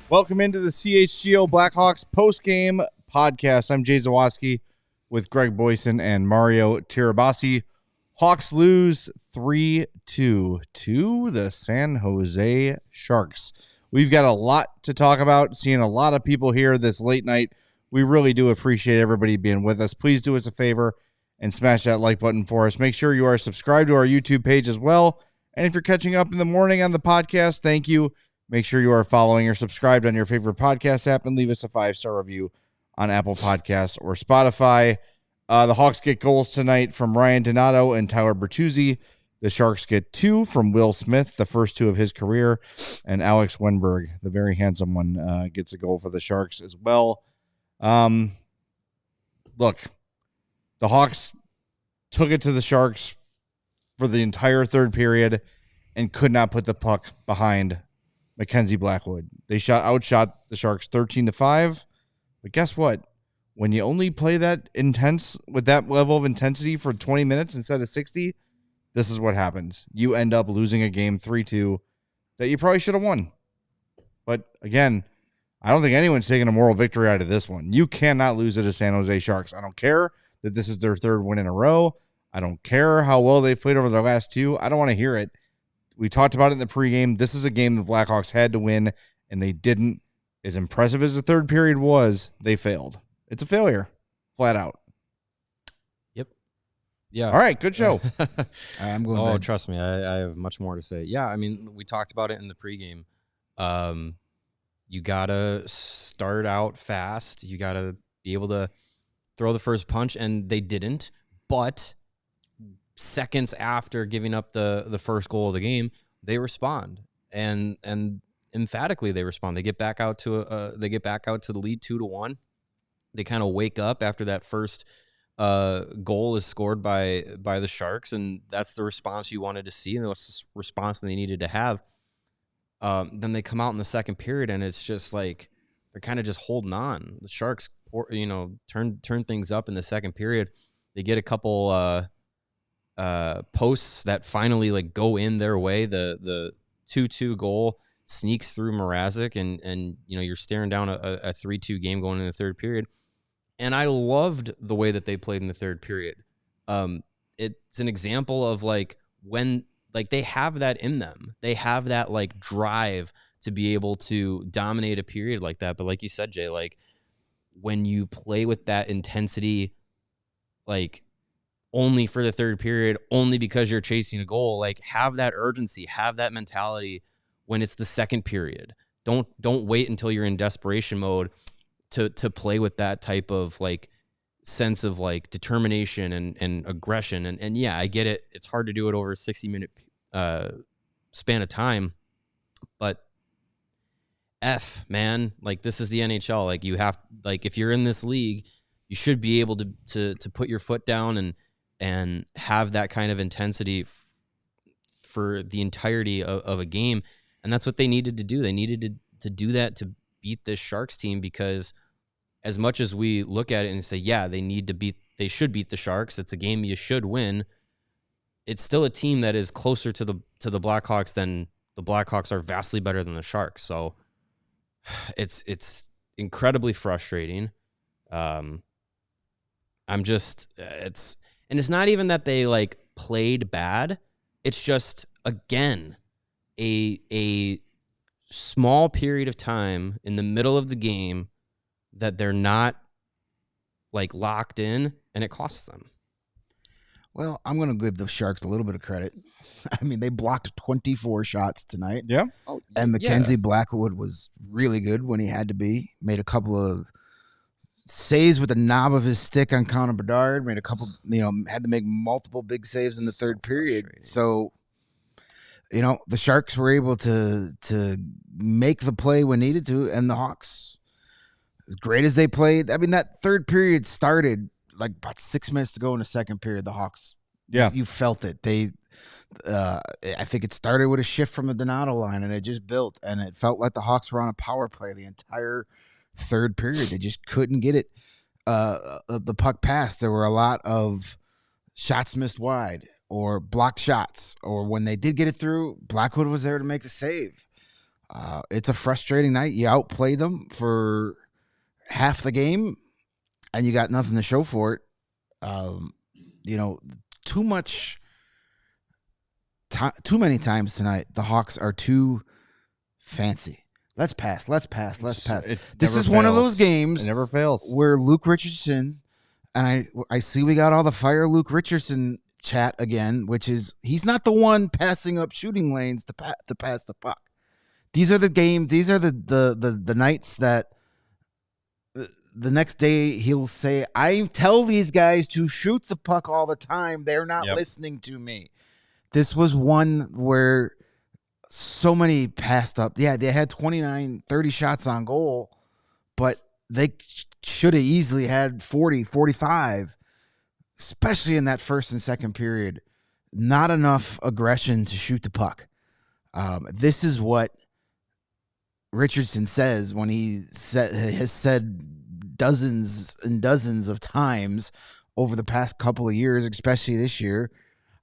Welcome into the CHGO Blackhawks post-game podcast. I'm Jay Zawoski with Greg Boyson and Mario Teravainen. Hawks lose 3-2 to the San Jose Sharks. We've got a lot to talk about, seeing a lot of people here this late night. We really do appreciate everybody being with us. Please do us a favor and smash that like button for us. Make sure you are subscribed to our YouTube page as well. And if you're catching up in the morning on the podcast, thank you. Make sure you are following or subscribed on your favorite podcast app and leave us a 5-star review on Apple Podcasts or Spotify. The Hawks get goals tonight from Ryan Donato and Tyler Bertuzzi. The Sharks get 2 from Will Smith, the first 2 of his career, and Alex Wenberg, the very handsome one, gets a goal for the Sharks as well. Look, the Hawks took it to the Sharks for the entire third period and could not put the puck behind Mackenzie Blackwood. They outshot the Sharks 13-5. But guess what? When you only play that intense with that level of intensity for 20 minutes instead of 60, this is what happens. You end up losing a game 3-2 that you probably should have won. But again, I don't think anyone's taking a moral victory out of this one. You cannot lose to the San Jose Sharks. I don't care that this is their third win in a row. I don't care how well they've played over their last 2. I don't want to hear it. We talked about it in the pregame. This is a game the Blackhawks had to win, and they didn't. As impressive as the third period was, they failed. It's a failure, flat out. Yep. Yeah. All right, good show. I'm going. Oh, trust me, I have much more to say. Yeah, I mean, we talked about it in the pregame. You gotta start out fast. You gotta be able to throw the first punch, and they didn't. But seconds after giving up the first goal of the game, they respond, and emphatically they respond. They get back out to the lead 2-1. They kind of wake up after that first goal is scored by the Sharks, and that's the response you wanted to see, and that's the response they needed to have. Then they come out in the second period, and it's just like they're kind of just holding on. The Sharks, turn things up in the second period. They get a couple posts that finally like go in their way. The 2-2 goal sneaks through Mrazek, and you're staring down a 3-2 game going in the third period. And I loved the way that they played in the third period. It's an example of like when like they have that in them. They have that like drive to be able to dominate a period like that. But like you said, Jay, like when you play with that intensity, like only for the third period, only because you're chasing a goal, like have that urgency, have that mentality when it's the second period. Don't wait until you're in desperation mode to play with that type of like sense of like determination and aggression. And yeah, I get it. It's hard to do it over a 60-minute span of time, but man, like this is the NHL. Like you have, like if you're in this league, you should be able to put your foot down and have that kind of intensity for the entirety of a game. And that's what they needed to do. They needed to do that to beat this Sharks team, because as much as we look at it and say, yeah, they should beat the Sharks. It's a game you should win. It's still a team that is closer to the Blackhawks than the Blackhawks are vastly better than the Sharks. So it's incredibly frustrating. And it's not even that they like played bad. It's just, again, a small period of time in the middle of the game that they're not like locked in, and it costs them. Well, I'm going to give the Sharks a little bit of credit. I mean, they blocked 24 shots tonight. Yeah. And Mackenzie Blackwood was really good when he had to be. Made a couple of saves with the knob of his stick on Connor Bedard. Made a couple, had to make multiple big saves in the third period. So, the Sharks were able to make the play when needed to, and the Hawks, as great as they played, I mean, that third period started like about 6 minutes to go in the second period. The Hawks, you felt it. I think it started with a shift from the Donato line, and it just built, and it felt like the Hawks were on a power play the entire third period. They just couldn't get it. The puck passed. There were a lot of shots missed wide or blocked shots, or when they did get it through, Blackwood was there to make the save. It's a frustrating night. You outplay them for half the game, and you got nothing to show for it. Too many times tonight, the Hawks are too fancy. Let's pass. This is one of those games. It never fails. Where Luke Richardson, and I see we got all the fire Luke Richardson chat again, which is he's not the one passing up shooting lanes to pass the puck. These are the games. These are the nights that the next day he'll say, I tell these guys to shoot the puck all the time. They're not listening to me. This was one where so many passed up. Yeah, they had 29, 30 shots on goal, but they should have easily had 40, 45, especially in that first and second period. Not enough aggression to shoot the puck. This is what Richardson says when he has said dozens and dozens of times over the past couple of years, especially this year,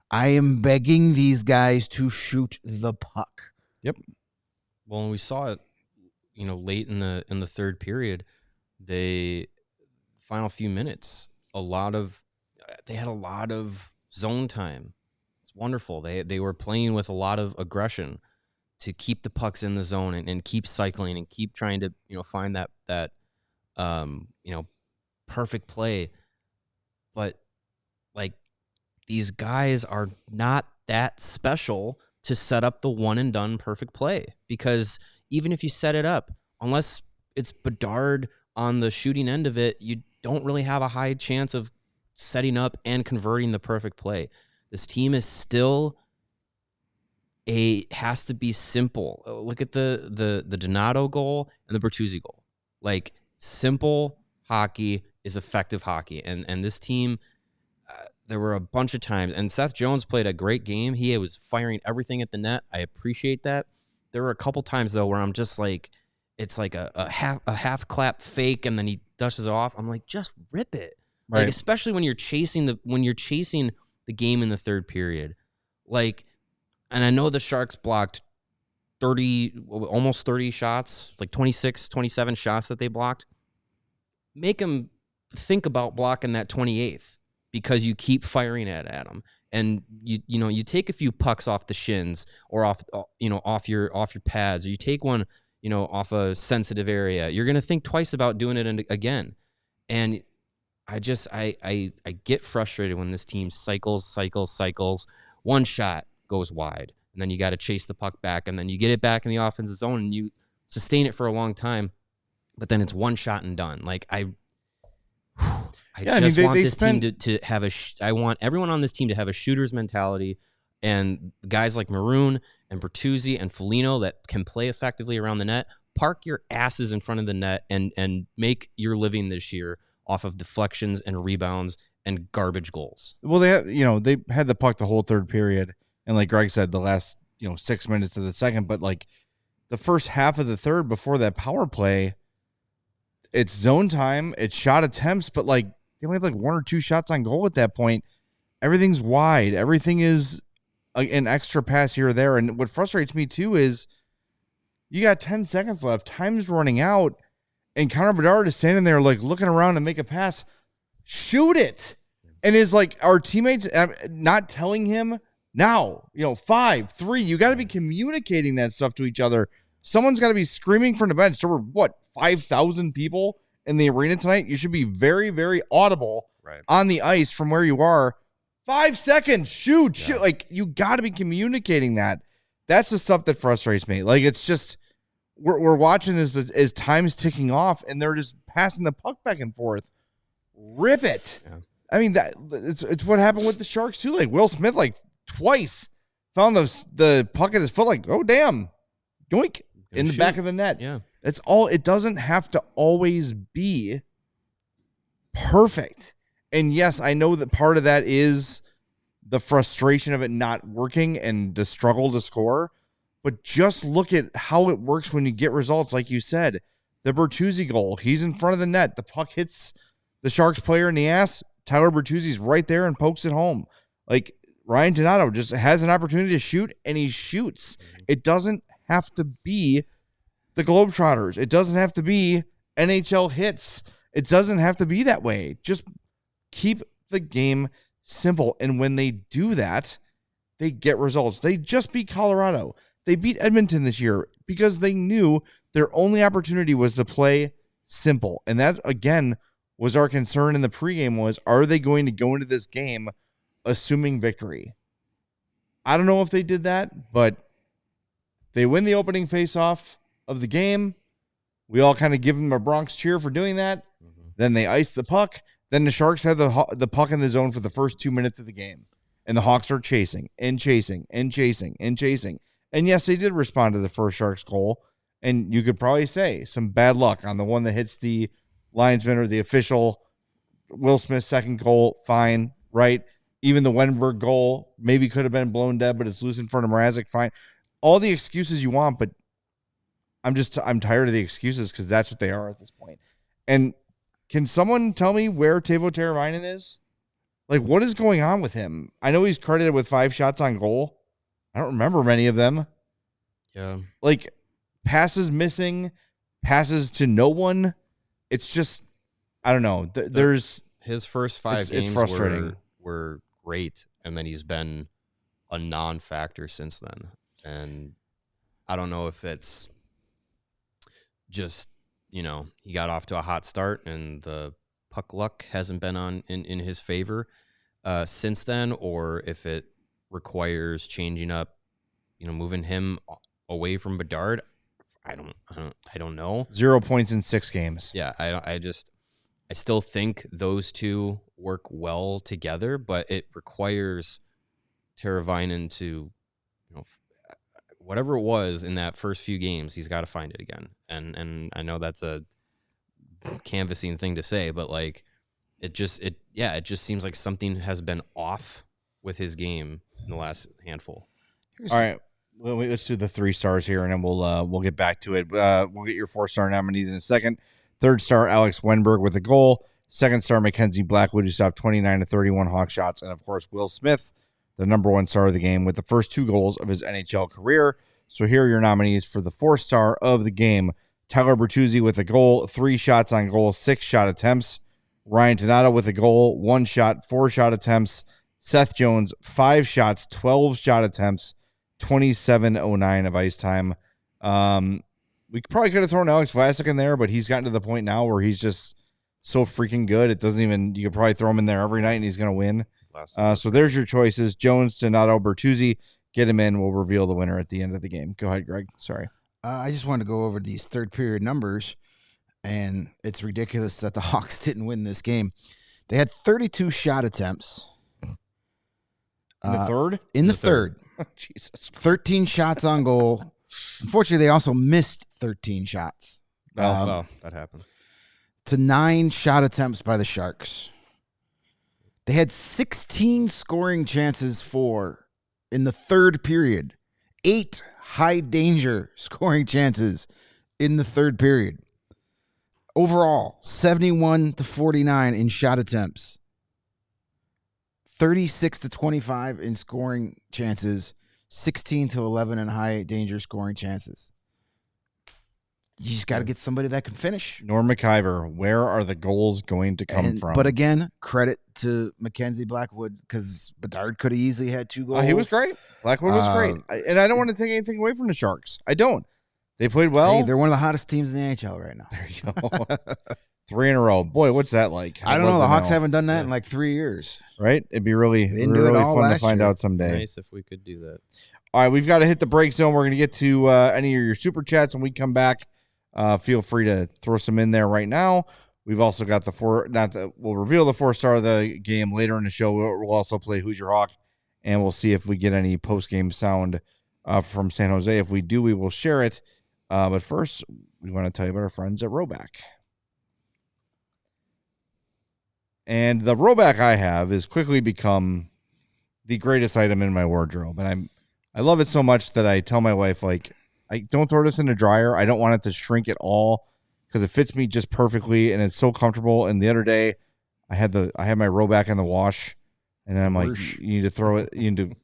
I am begging these guys to shoot the puck. Yep. Well, and we saw it, late in the third period. Final few minutes, they had a lot of zone time. It's wonderful. They were playing with a lot of aggression to keep the pucks in the zone and keep cycling and keep trying to find that perfect play. But these guys are not that special to set up the one and done perfect play, because even if you set it up, unless it's Bedard on the shooting end of it, you don't really have a high chance of setting up and converting the perfect play. This team is still has to be simple. Look at the Donato goal and the Bertuzzi goal. Simple hockey is effective hockey, and this team. There were a bunch of times, and Seth Jones played a great game. He was firing everything at the net. I appreciate that. There were a couple times though where I'm just it's like a half clap fake, and then he dushes it off. I'm like, just rip it, right. Especially when you're chasing the game in the third period, and I know the Sharks blocked almost 30 shots, 26, 27 shots that they blocked. Make them think about blocking that 28th. Because you keep firing at them, and you take a few pucks off the shins or off your pads, or you take one off a sensitive area. You're gonna think twice about doing it again, and I get frustrated when this team cycles. One shot goes wide, and then you got to chase the puck back, and then you get it back in the offensive zone, and you sustain it for a long time, but then it's one shot and done. I want this team to have I want everyone on this team to have a shooter's mentality, and guys like Maroon and Bertuzzi and Foligno that can play effectively around the net. Park your asses in front of the net and make your living this year off of deflections and rebounds and garbage goals. Well, they had the puck the whole third period, and like Greg said, the last 6 minutes of the second, but the first half of the third before that power play, it's zone time, it's shot attempts, but they only have one or two shots on goal at that point. Everything's wide. Everything is an extra pass here or there. And what frustrates me too is you got 10 seconds left. Time's running out. And Connor Bedard is standing there looking around to make a pass. Shoot it. And is our teammates not telling him now, 5, 3, you got to be communicating that stuff to each other. Someone's got to be screaming from the bench. There were 5,000 people in the arena tonight. You should be very, very audible on the ice from where you are. 5 seconds, shoot. You got to be communicating that. That's the stuff that frustrates me. It's just we're watching as time's ticking off, and they're just passing the puck back and forth. Rip it. Yeah. I mean, it's what happened with the Sharks too. Will Smith twice found the puck at his foot. Oh damn, yoink, in the back of the net. Yeah. It's all. It doesn't have to always be perfect. And yes, I know that part of that is the frustration of it not working and the struggle to score. But just look at how it works when you get results, like you said. The Bertuzzi goal, he's in front of the net. The puck hits the Sharks player in the ass. Tyler Bertuzzi's right there and pokes it home. Ryan Donato just has an opportunity to shoot, and he shoots. It doesn't have to be the Globetrotters. It doesn't have to be NHL hits. It doesn't have to be that way. Just keep the game simple. And when they do that, they get results. They just beat Colorado. They beat Edmonton this year because they knew their only opportunity was to play simple. And that, again, was our concern in the pregame was, are they going to go into this game assuming victory? I don't know if they did that, but they win the opening faceoff of the game. We all kind of give them a Bronx cheer for doing that. Mm-hmm. Then they ice the puck. Then the Sharks had the puck in the zone for the first 2 minutes of the game. And the Hawks are chasing and chasing and chasing and chasing. And yes, they did respond to the first Sharks goal. And you could probably say some bad luck on the one that hits the linesman or the official. Will Smith's second goal, fine, right? Even the Wenberg goal maybe could have been blown dead, but it's loose in front of Mrazek, fine. All the excuses you want, but I'm tired of the excuses because that's what they are at this point. And can someone tell me where Teuvo Teravainen is? Like, what is going on with him? I know he's credited with 5 shots on goal. I don't remember many of them. Yeah. Like, passes missing, passes to no one. It's just, I don't know. There's his first 5 games it's frustrating. Were great, and then he's been a non-factor since then. And I don't know if it's just, he got off to a hot start and the puck luck hasn't been on in his favor since then, or if it requires changing up, moving him away from Bedard. I don't know. 0 points in 6 games. Yeah, I still think those two work well together, but it requires Teravainen to, whatever it was in that first few games, he's got to find it again. And I know that's a canvassing thing to say, but like it just seems like something has been off with his game in the last handful. All right. Well, let's do the 3 stars here, and then we'll get back to it. We'll get your 4-star nominees in a second. 3rd star, Alex Wenberg with a goal. 2nd star, Mackenzie Blackwood, who stopped 29 to 31 Hawk shots. And, of course, Will Smith, the number 1 star of the game, with the first 2 goals of his NHL career. So here are your nominees for the 4-star of the game. Tyler Bertuzzi with a goal, 3 shots on goal, 6 shot attempts. Ryan Donato with a goal, 1 shot, 4 shot attempts. Seth Jones, 5 shots, 12 shot attempts, 27:09 of ice time. We probably could have thrown Alex Vlasic in there, but he's gotten to the point now where he's just so freaking good. It doesn't even, you could probably throw him in there every night and he's going to win. So there's your choices. Jones, Donato, Bertuzzi, get him in. We'll reveal the winner at the end of the game. Go ahead, Greg. Sorry. I just wanted to go over these third period numbers, and it's ridiculous that the Hawks didn't win this game. They had 32 shot attempts. In the third? In the third. Jesus. 13 shots on goal. Unfortunately, they also missed 13 shots. Well, that happened. To 9 shot attempts by the Sharks. They had 16 scoring chances in the third period. 8 high danger scoring chances in the third period. Overall, 71 to 49 in shot attempts. 36 to 25 in scoring chances, 16 to 11 in high danger scoring chances. You just got to get somebody that can finish. Norm McIver, where are the goals going to come from? But again, credit to Mackenzie Blackwood because Bedard could have easily had 2 goals. He was great. Blackwood was great. And I don't want to take anything away from the Sharks. I don't. They played well. Hey, they're one of the hottest teams in the NHL right now. There you go. 3 in a row. Boy, what's that like? I don't know. The Hawks haven't done that in like 3 years. Right? It'd be really fun to find out someday. Nice if we could do that. All right, we've got to hit the break zone. We're going to get to any of your super chats when we come back. Feel free to throw some in there right now. We've also got we'll reveal the 4-star of the game later in the show. We'll also play Who's Your Hawk, and we'll see if we get any post-game sound from San Jose. If we do, we will share it. But first, we want to tell you about our friends at Rhoback. And the Rhoback I have has quickly become the greatest item in my wardrobe. And I love it so much that I tell my wife, like, I don't throw this in the dryer. I don't want it to shrink at all because it fits me just perfectly and it's so comfortable. And the other day I had my Rhoback in the wash and then I'm like, you need to throw it.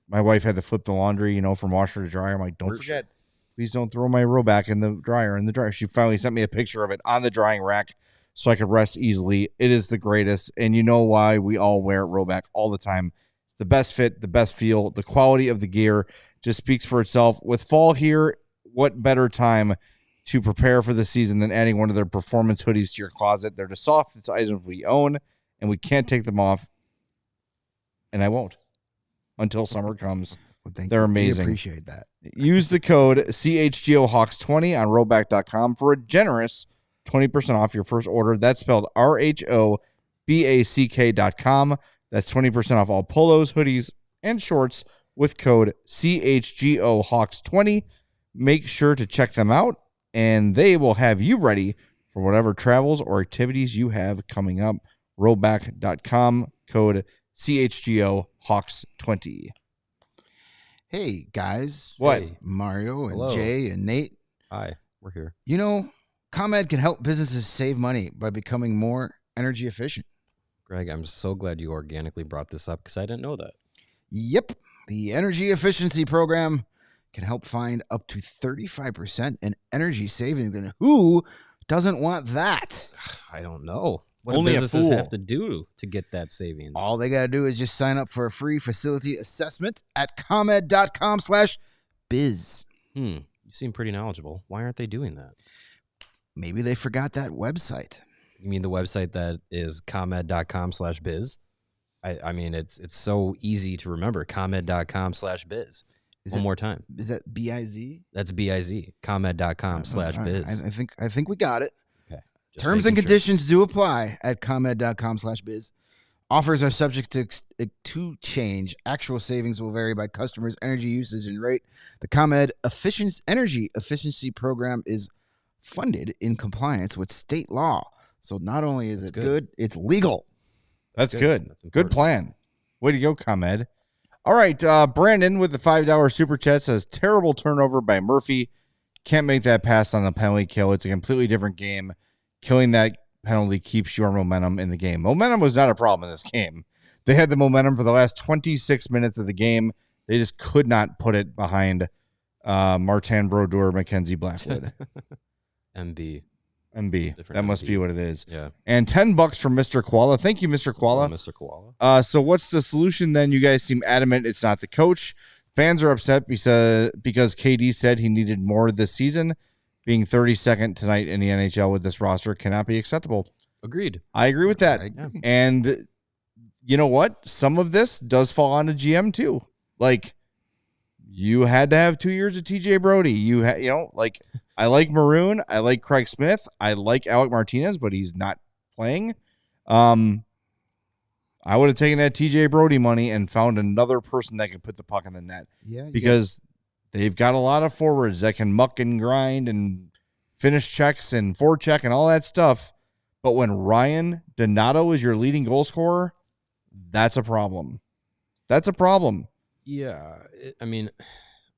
My wife had to flip the laundry, from washer to dryer. I'm like, don't forget, Please don't throw my Roback in the dryer. She finally sent me a picture of it on the drying rack so I could rest easily. It is the greatest, and you know why we all wear Roback all the time. It's the best fit, the best feel, the quality of the gear just speaks for itself. With fall here, what better time to prepare for the season than adding one of their performance hoodies to your closet? They're the softest items we own, and we can't take them off, and I won't until summer comes. Well, thank They're you. amazing. We appreciate that. Use the code CHGOHawks20 on Roback.com for a generous 20% off your first order. That's spelled RHOBACK.com. That's 20% off all polos, hoodies, and shorts with code CHGOHawks20. Make sure to check them out, and they will have you ready for whatever travels or activities you have coming up. Roback.com, code CHGOHawks20. Hey, guys. What? Hey. Mario and Hello. Jay and Nate. Hi, we're here. You know, ComEd can help businesses save money by becoming more energy efficient. Greg, I'm so glad you organically brought this up because I didn't know that. Yep. The energy efficiency program can help find up to 35% in energy savings. And who doesn't want that? I don't know. What Only do a businesses fool. have to do to get that savings? All they got to do is just sign up for a free facility assessment at comed.com/biz. You seem pretty knowledgeable. Why aren't they doing that? Maybe they forgot that website. You mean the website that is comed.com/biz? I mean, it's so easy to remember. Comed.com/biz. One more time. Is that B-I-Z? That's B-I-Z. Comed.com/biz. I think we got it. Okay. Just Terms and making sure. conditions do apply at comed.com/biz. Offers are subject to change. Actual savings will vary by customers' energy usage and rate. The ComEd Energy Efficiency Program is funded in compliance with state law. So not only is it good, it's legal. That's good. That's Good important. plan. Way to go, ComEd. All right, Brandon with the $5 super chat says, terrible turnover by Murphy. Can't make that pass on a penalty kill. It's a completely different game. Killing that penalty keeps your momentum in the game. Momentum was not a problem in this game. They had the momentum for the last 26 minutes of the game. They just could not put it behind Martin Brodeur, Mackenzie Blackwood. MB. Different That must MB. be what it is. Yeah. And $10 from Mr. Koala. Thank you, Mr. Koala. Mr. Koala. So what's the solution then? You guys seem adamant it's not the coach. Fans are upset because KD said he needed more this season. Being 32nd tonight in the NHL with this roster cannot be acceptable. Agreed. I agree with that. I agree. And you know what? Some of this does fall on the GM too. Like, you had to have 2 years of TJ Brody. Like, I like Maroon. I like Craig Smith. I like Alec Martinez, but he's not playing. I would have taken that TJ Brody money and found another person that could put the puck in the net. Yeah. Because they've got a lot of forwards that can muck and grind and finish checks and forecheck and all that stuff. But when Ryan Donato is your leading goal scorer, that's a problem. That's a problem. Yeah. I mean,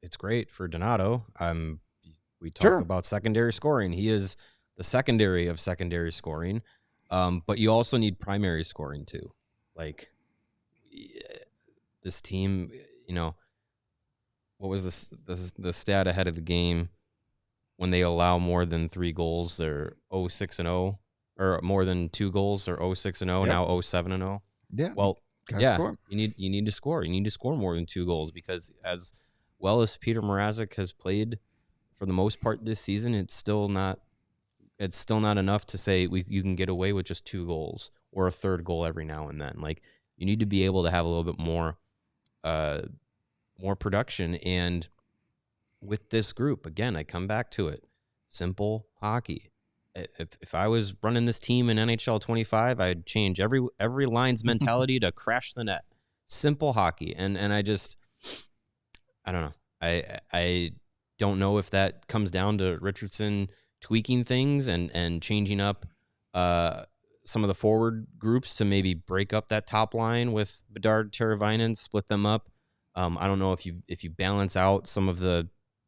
it's great for Donato. We talk Sure. about secondary scoring. He is the secondary of secondary scoring. But you also need primary scoring too. Like, this team, what was the stat ahead of the game when they allow more than 3 goals? They're 0-6-0, or more than 2 goals. They're 0-6-0. Yep. Now 0-7-0. Yeah. Well, Gotta score. you need to score. You need to score more than 2 goals, because as well as Peter Mrazek has played for the most part this season, it's still not enough to say you can get away with just 2 goals or a third goal every now and then. Like, you need to be able to have a little bit more production. And with this group, again, I come back to it. Simple hockey. If I was running this team in NHL 25, I'd change every line's mentality to crash the net. Simple hockey. And I don't know. I don't know if that comes down to Richardson tweaking things and changing up some of the forward groups to maybe break up that top line with Bedard, Teravainen, split them up. I don't know if you balance out some of the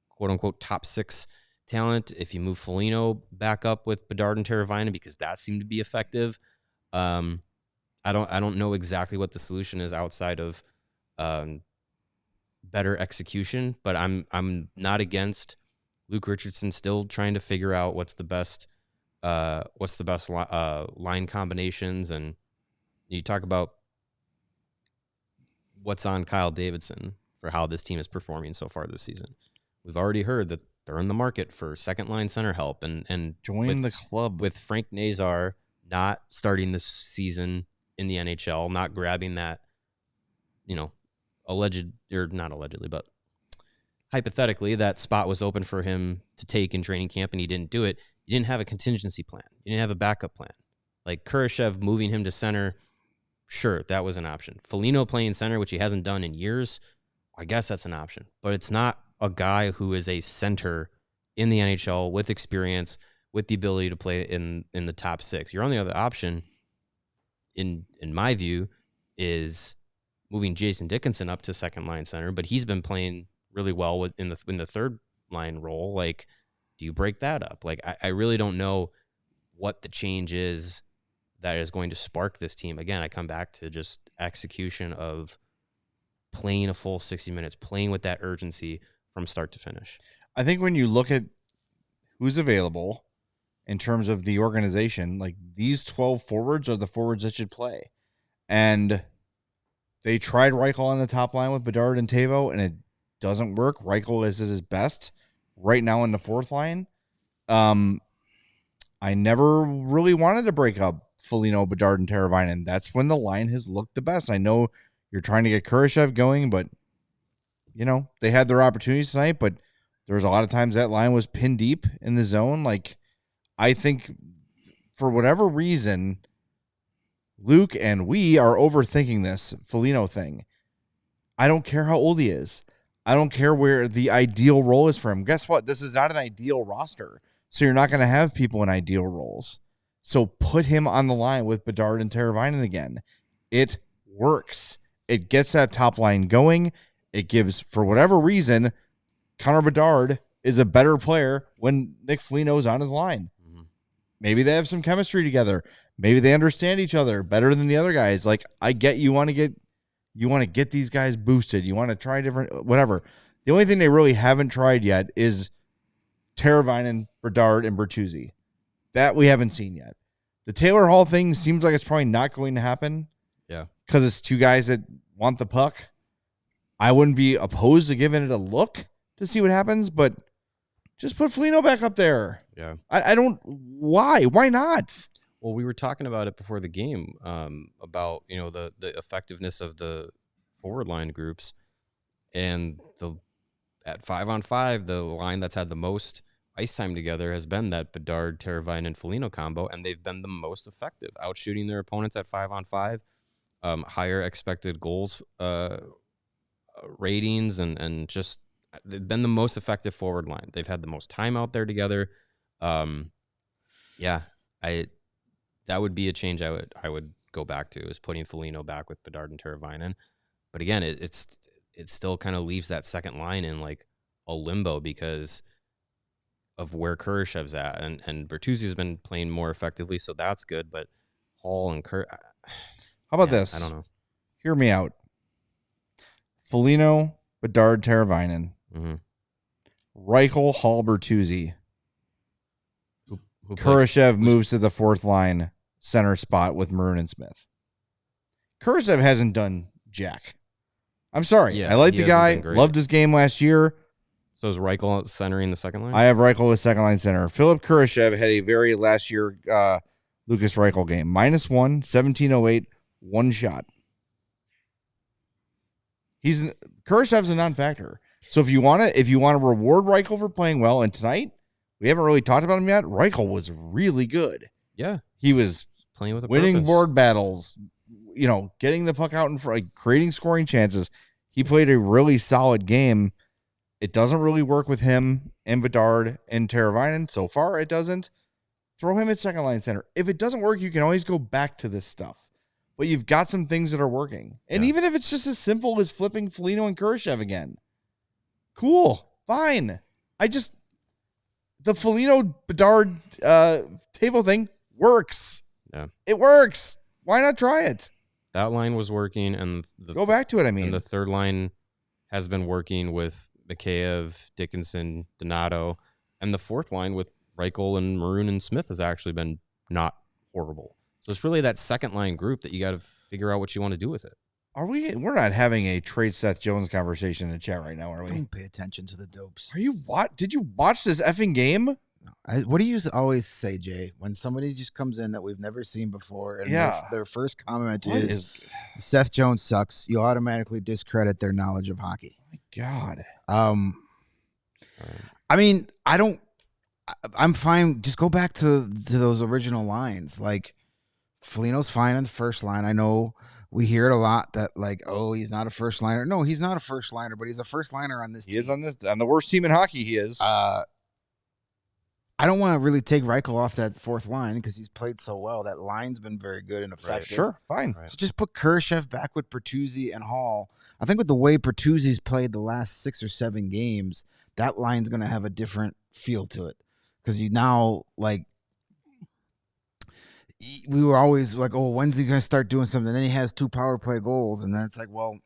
quote unquote top 6 talent, if you move Foligno back up with Bedard and Teravainen, because that seemed to be effective. I don't know exactly what the solution is outside of better execution, but I'm not against Luke Richardson still trying to figure out what's the best line combinations. And you talk about what's on Kyle Davidson for how this team is performing so far this season. We've already heard that they're in the market for second line center help, and join the club with Frank Nazar not starting this season in the NHL, not grabbing that, but hypothetically that spot was open for him to take in training camp and he didn't do it. You didn't have a contingency plan. You didn't have a backup plan. Like Kurashev moving him to center, sure, that was an option. Foligno playing center, which he hasn't done in years, I guess that's an option. But it's not a guy who is a center in the NHL with experience, with the ability to play in the top six. Your only other option, in my view, is moving Jason Dickinson up to second line center, but he's been playing really well in the third line role. Like, do you break that up? Like, I really don't know what the change is that is going to spark this team. Again, I come back to just execution of playing a full 60 minutes, playing with that urgency from start to finish. I think when you look at who's available in terms of the organization, like these 12 forwards are the forwards that should play. And they tried Reichel on the top line with Bedard and Tavo, and it doesn't work. Reichel is at his best right now in the fourth line. I never really wanted to break up Foligno, Bedard, and Teravainen. That's when the line has looked the best. I know you're trying to get Kurashev going, but, they had their opportunities tonight, but there was a lot of times that line was pinned deep in the zone. Like, I think for whatever reason, Luke and we are overthinking this Foligno thing. I don't care how old he is. I don't care where the ideal role is for him. Guess what? This is not an ideal roster. So you're not going to have people in ideal roles. So put him on the line with Bedard and Teravainen again. It works. It gets that top line going. It gives, for whatever reason, Connor Bedard is a better player when Nick Foligno is on his line. Mm-hmm. Maybe they have some chemistry together. Maybe they understand each other better than the other guys. Like, I get you want to get these guys boosted. You want to try different, whatever. The only thing they really haven't tried yet is Teravainen, Bedard, and Bertuzzi. That we haven't seen yet. The Taylor Hall thing seems like it's probably not going to happen. Yeah. Because it's two guys that want the puck. I wouldn't be opposed to giving it a look to see what happens, but just put Foligno back up there. Yeah. I don't, why? Why not? Well, we were talking about it before the game, about, the effectiveness of the forward line groups, and at 5-on-5, the line that's had the most ice time together has been that Bedard, Teravainen, and Foligno combo, and they've been the most effective, outshooting their opponents at 5-on-5, higher expected goals ratings, and just they've been the most effective forward line. They've had the most time out there together. That would be a change I would go back to, is putting Foligno back with Bedard and Teravainen. But again, it still kind of leaves that second line in like a limbo because of where Kurashev's at, and Bertuzzi's been playing more effectively, so that's good. But Hall and How about this? I don't know. Hear me out. Foligno, Bedard, Teravainen, Reichel, Hall, Bertuzzi. Kurashev moves to the fourth line center spot with Maroon and Smith. Kurashev hasn't done jack. I'm sorry. Yeah, I like the guy. Loved his game last year. So is Reichel centering the second line? I have Reichel as second line center. Philip Kurashev had a very last year Lucas Reichel game. -1, 1708, one shot. Kurashev's a non-factor. So if you want to reward Reichel for playing well, and tonight we haven't really talked about him yet, Reichel was really good. Yeah, he was playing with winning board battles, getting the puck out in front, creating scoring chances. He played a really solid game. It doesn't really work with him and Bedard and Teravainen. So far, it doesn't. Throw him at second line center. If it doesn't work, you can always go back to this stuff. But you've got some things that are working. And even if it's just as simple as flipping Foligno and Kurashev again, cool, fine. The Foligno, Bedard, Tavo thing works. Yeah. It works. Why not try it? That line was working, and go back to it, And the third line has been working with Mikheyev, Dickinson, Donato. And the fourth line with Reichel and Maroon and Smith has actually been not horrible. So it's really that second line group that you got to figure out what you want to do with it. We're not having a trade Seth Jones conversation in the chat right now, are we? Don't pay attention to the dopes. Did you watch this effing game? What do you always say, Jay, when somebody just comes in that we've never seen before and their first comment is Seth Jones sucks, you automatically discredit their knowledge of hockey. My God. I mean, I'm fine. Just go back to those original lines. Like, Foligno's fine on the first line. I know we hear it a lot that, like, oh, he's not a first liner. No, he's not a first liner, but he's a first liner on this team. He is on the worst team in hockey. He is. I don't want to really take Reichel off that fourth line because he's played so well. That line's been very good and effective. Right, sure, fine. So just put Kurashev back with Bertuzzi and Hall. I think with the way Bertuzzi's played the last 6 or 7 games, that line's going to have a different feel to it. Because you now, like, we were always like, oh, when's he going to start doing something? And then he has 2 power play goals. And then it's like, well,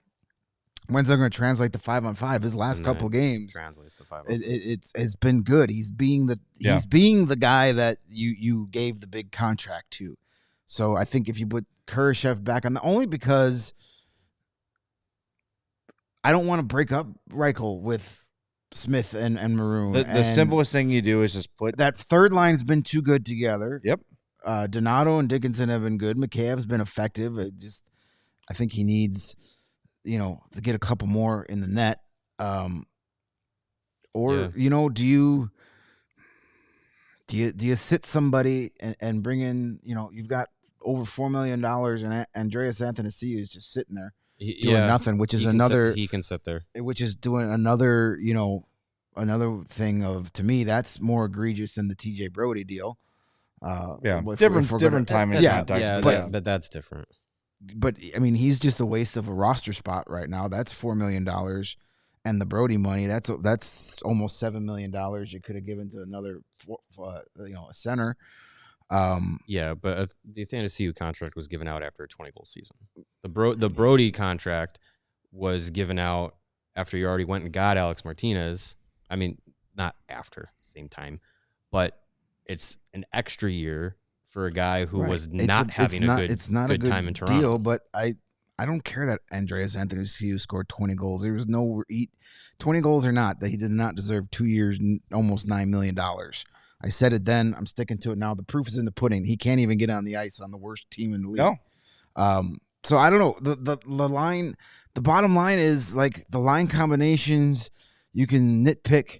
when's that going to translate to 5-on-5? His last couple games translates to 5-on-5. It's been good. He's being the guy that you gave the big contract to. So I think if you put Kurashev back on only because I don't want to break up Reichel with Smith and Maroon. The simplest thing you do is just put that third line's been too good together. Yep. Donato and Dickinson have been good. McCabe's been effective. I think he needs, to get a couple more in the net. Do you sit somebody and bring in, you've got over $4 million and Andreas Athanasiou is just sitting there doing nothing, which is he can sit there, which is doing another thing of, to me, that's more egregious than the TJ Brody deal. Different timing. But that's different. But I mean, he's just a waste of a roster spot right now. That's $4 million, and the Brody money, that's almost $7 million you could have given to another, a center. But the Athanasiou contract was given out after a 20-goal season. The Brody contract was given out after you already went and got Alex Martinez. I mean, not after, same time, but it's an extra year for a guy who was not having a good time in Toronto. Deal, but I don't care that Andreas Athanasiou scored 20 goals. There was 20 goals or not, that he did not deserve 2 years, almost $9 million. I said it then. I'm sticking to it now. The proof is in the pudding. He can't even get on the ice on the worst team in the league. No. So I don't know. The line, the bottom line is, like, the line combinations you can nitpick.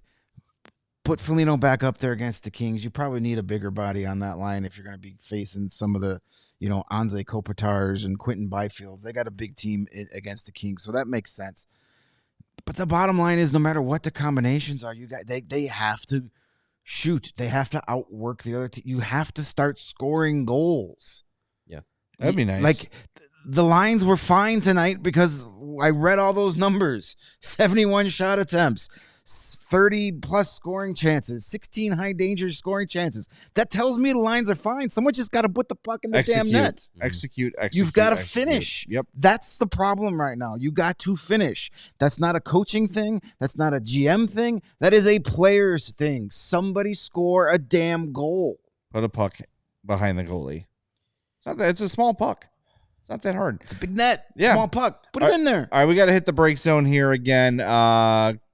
Put Foligno back up there against the Kings. You probably need a bigger body on that line if you're going to be facing some of the, Anze Kopitars and Quentin Byfields. They got a big team against the Kings, so that makes sense. But the bottom line is, no matter what the combinations are, they have to shoot. They have to outwork the other team. You have to start scoring goals. Yeah, that'd be nice. Like, the lines were fine tonight because I read all those numbers. 71 shot attempts. 30 plus scoring chances, 16 high danger scoring chances. That tells me the lines are fine. Someone just got to put the puck in the damn net. Execute. You've got to finish. Yep. That's the problem right now. You got to finish. That's not a coaching thing. That's not a GM thing. That is a player's thing. Somebody score a damn goal. Put a puck behind the goalie. It's not that. It's a small puck. It's not that hard. It's a big net. Yeah. Small puck. Put it in there. All right, we got to hit the break zone here again.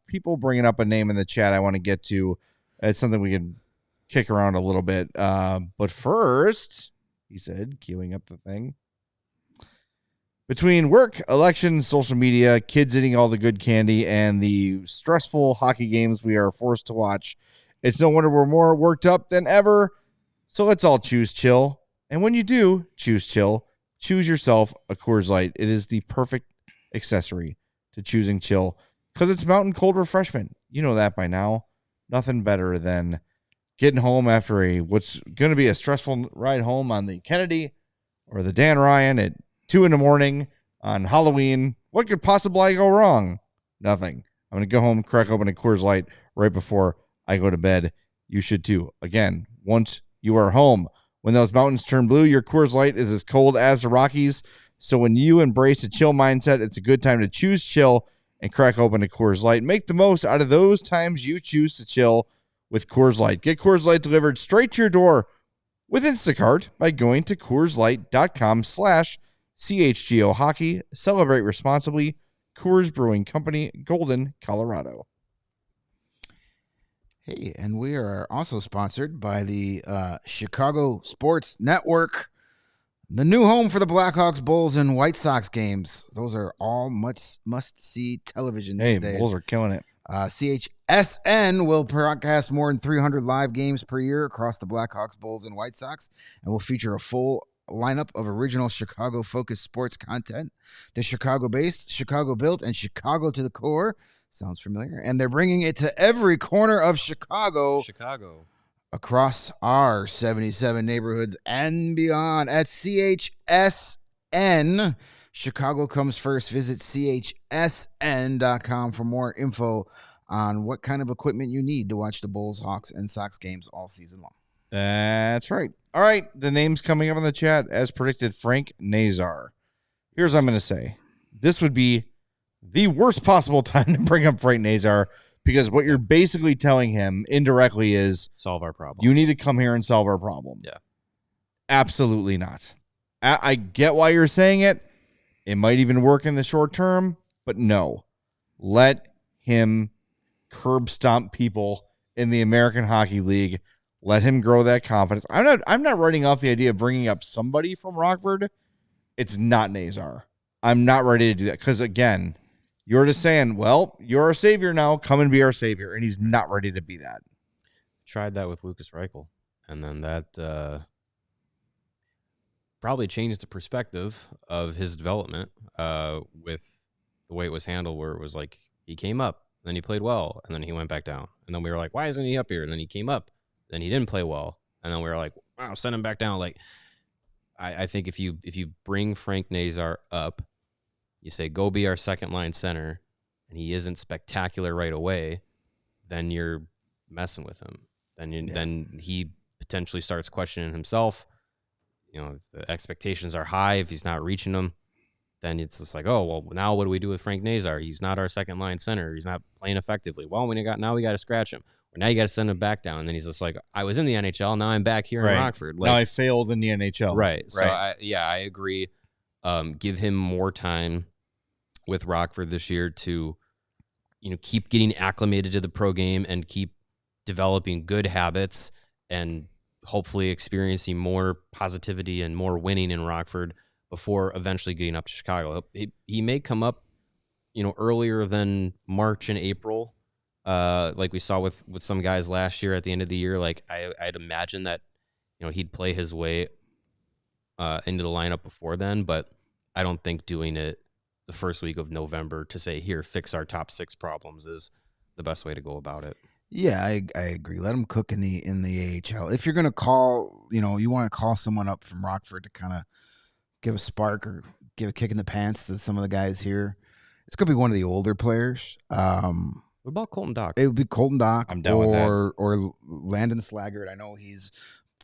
People bringing up a name in the chat I want to get to. It's something we can kick around a little bit. But first, he said, queuing up the thing. Between work, elections, social media, kids eating all the good candy, and the stressful hockey games we are forced to watch, it's no wonder we're more worked up than ever. So let's all choose chill. And when you do choose chill, choose yourself a Coors Light. It is the perfect accessory to choosing chill, because it's mountain cold refreshment. You know that by now. Nothing better than getting home after what's going to be a stressful ride home on the Kennedy or the Dan Ryan at 2 a.m. on Halloween. What could possibly go wrong? Nothing. I'm going to go home, crack open a Coors Light right before I go to bed. You should too. Again, once you are home, when those mountains turn blue, your Coors Light is as cold as the Rockies. So when you embrace a chill mindset, it's a good time to choose chill and crack open a Coors Light. Make the most out of those times you choose to chill with Coors Light. Get Coors Light delivered straight to your door with Instacart by going to CoorsLight.com/CHGO Hockey. Celebrate responsibly. Coors Brewing Company, Golden, Colorado. Hey, and we are also sponsored by the Chicago Sports Network, the new home for the Blackhawks, Bulls, and White Sox games. Those are all must-see television these days. Bulls are killing it. CHSN will broadcast more than 300 live games per year across the Blackhawks, Bulls, and White Sox, and will feature a full lineup of original Chicago-focused sports content. They're Chicago-based, Chicago-built, and Chicago to the core. Sounds familiar. And they're bringing it to every corner of Chicago. Across our 77 neighborhoods and beyond. At CHSN, Chicago comes first. Visit CHSN.com for more info on what kind of equipment you need to watch the Bulls, Hawks, and Sox games all season long. That's right. All right, the name's coming up in the chat. As predicted, Frank Nazar. Here's what I'm going to say. This would be the worst possible time to bring up Frank Nazar, because what you're basically telling him indirectly is, solve our problem. You need to come here and solve our problem. Yeah. Absolutely not. I get why you're saying it. It might even work in the short term, but no. Let him curb stomp people in the American Hockey League. Let him grow that confidence. I'm not writing off the idea of bringing up somebody from Rockford. It's not Nazar. I'm not ready to do that because, again, you're just saying, well, you're our savior now. Come and be our savior. And he's not ready to be that. Tried that with Lucas Reichel. And then that probably changed the perspective of his development with the way it was handled, where it was like he came up, then he played well, and then he went back down. And then we were like, why isn't he up here? And then he came up, then he didn't play well. And then we were like, wow, send him back down. Like, I think if you bring Frank Nazar up, you say, go be our second line center, and he isn't spectacular right away, then you're messing with him. Then he potentially starts questioning himself. You know, if the expectations are high, if he's not reaching them, then it's just like, oh, well, now what do we do with Frank Nazar? He's not our second line center. He's not playing effectively. Well, we got to scratch him. Or now you got to send him back down. And then he's just like, I was in the NHL. Now I'm back here in Rockford. Like, now I failed in the NHL. Right. So I agree. Give him more time with Rockford this year to, keep getting acclimated to the pro game and keep developing good habits and hopefully experiencing more positivity and more winning in Rockford before eventually getting up to Chicago. He may come up, earlier than March and April, like we saw with some guys last year at the end of the year. Like I'd imagine that, he'd play his way into the lineup before then, but I don't think doing it the first week of November to say, here, fix our top 6 problems is the best way to go about it. Yeah, I agree. Let him cook in the AHL. If you're going to call, you want to call someone up from Rockford to kind of give a spark or give a kick in the pants to some of the guys here, it's going to be one of the older players. What about Colton Dock? It would be Colton Dock. I'm down with that. Or Landon Slaggert. I know he's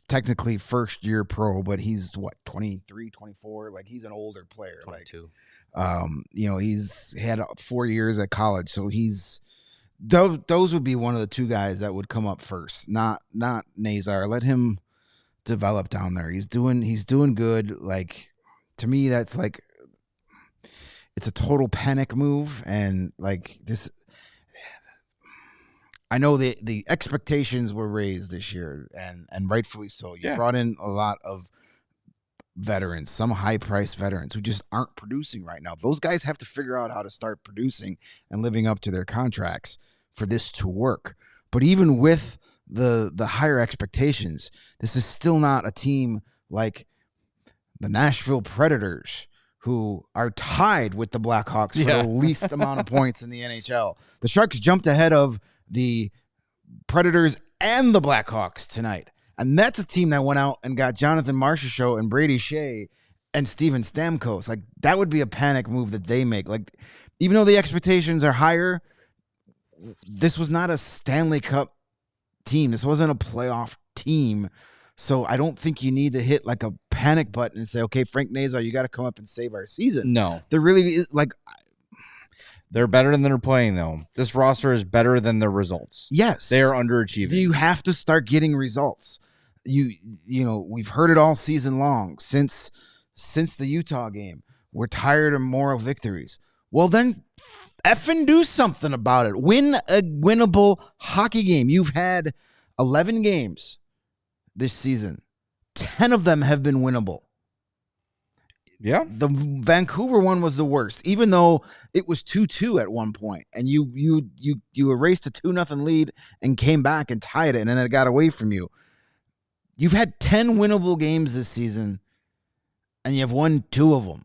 technically first-year pro, but he's, 23, 24? Like, he's an older player. 22. He's had 4 years at college, so those would be one of the 2 guys that would come up first, not Nazar. Let him develop down there. He's doing good. Like, to me, that's like, it's a total panic move. And like this, I know the expectations were raised this year, and rightfully so. You brought in a lot of veterans, some high-priced veterans who just aren't producing right now. Those guys have to figure out how to start producing and living up to their contracts for this to work. But even with the higher expectations, this is still not a team like the Nashville Predators, who are tied with the Blackhawks for the least amount of points in the NHL. The Sharks jumped ahead of the Predators and the Blackhawks tonight. And that's a team that went out and got Jonathan Marchessault and Brady Shea and Steven Stamkos. Like, that would be a panic move that they make. Like, even though the expectations are higher, this was not a Stanley Cup team. This wasn't a playoff team. So I don't think you need to hit like a panic button and say, okay, Frank Nazar, you got to come up and save our season. No. There really is, like, They're better than they're playing, though. This roster is better than their results. Yes. They are underachieving. You have to start getting results. You know, we've heard it all season long since the Utah game. We're tired of moral victories. Well, then effing do something about it. Win a winnable hockey game. You've had 11 games this season. 10 of them have been winnable. Yeah. The Vancouver one was the worst, even though it was 2-2 at one point, and you erased a 2-0 lead and came back and tied it, and then it got away from you. You've had 10 winnable games this season, and you've won 2 of them.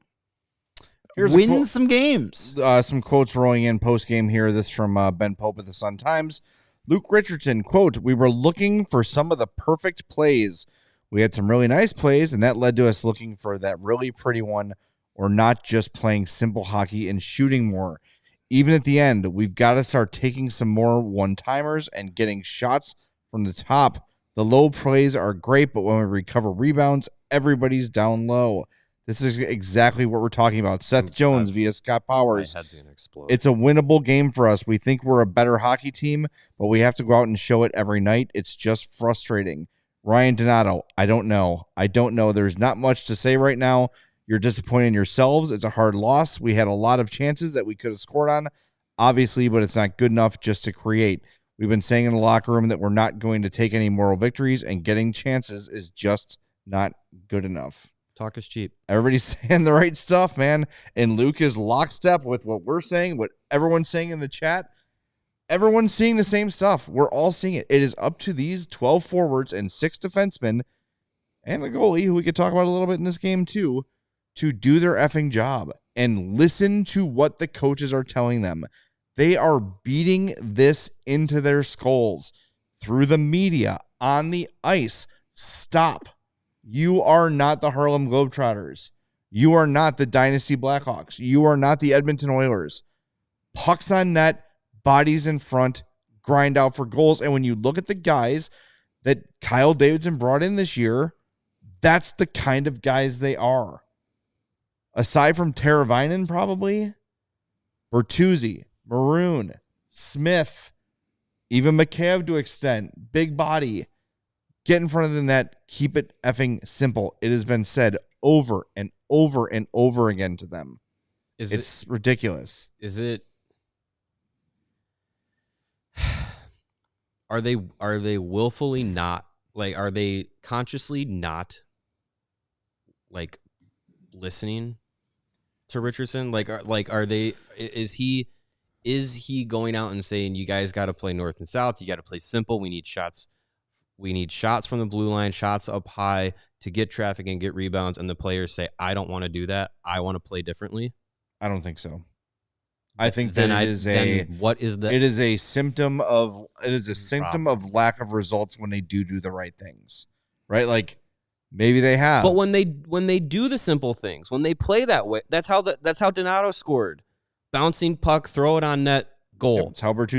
Win some games. Some quotes rolling in post-game here. This from Ben Pope at the Sun-Times. Luke Richardson, quote, "We were looking for some of the perfect plays. We had some really nice plays, and that led to us looking for that really pretty one, or not just playing simple hockey and shooting more. Even at the end, we've got to start taking some more one-timers and getting shots from the top. The low plays are great, but when we recover rebounds, everybody's down low." This is exactly what we're talking about. Seth Jones via Scott Powers. My head's gonna explode. It's a winnable game for us. We think we're a better hockey team, but we have to go out and show it every night. It's just frustrating. Ryan Donato, I don't know. There's not much to say right now. You're disappointed in yourselves. It's a hard loss. We had a lot of chances that we could have scored on, obviously, but it's not good enough just to create. We've been saying in the locker room that we're not going to take any moral victories, and getting chances is just not good enough. Talk is cheap. Everybody's saying the right stuff, man. And Luke is lockstep with what we're saying, what everyone's saying in the chat. Everyone's seeing the same stuff. We're all seeing it. It is up to these 12 forwards and 6 defensemen and the goalie, who we could talk about a little bit in this game too, to do their effing job and listen to what the coaches are telling them. They are beating this into their skulls through the media, on the ice. Stop. You are not the Harlem Globetrotters. You are not the Dynasty Blackhawks. You are not the Edmonton Oilers. Pucks on net, bodies in front, grind out for goals. And when you look at the guys that Kyle Davidson brought in this year, that's the kind of guys they are. Aside from Teravainen, probably, Bertuzzi, Maroon, Smith, even McCabe to extent, big body. Get in front of the net. Keep it effing simple. It has been said over and over and over again to them. It's ridiculous. Is it? Are they willfully not, like, are they consciously not, like, listening to Richardson? Are they, is he going out and saying, you guys got to play north and south, you got to play simple, we need shots from the blue line, shots up high to get traffic and get rebounds, and the players say, I don't want to do that, I want to play differently? I don't think so. I think that it is a symptom of lack of results when they do the right things, right? Like, maybe they have, but when they do the simple things, when they play that way, that's how Donato scored. Bouncing puck, throw it on net, goal. Yep,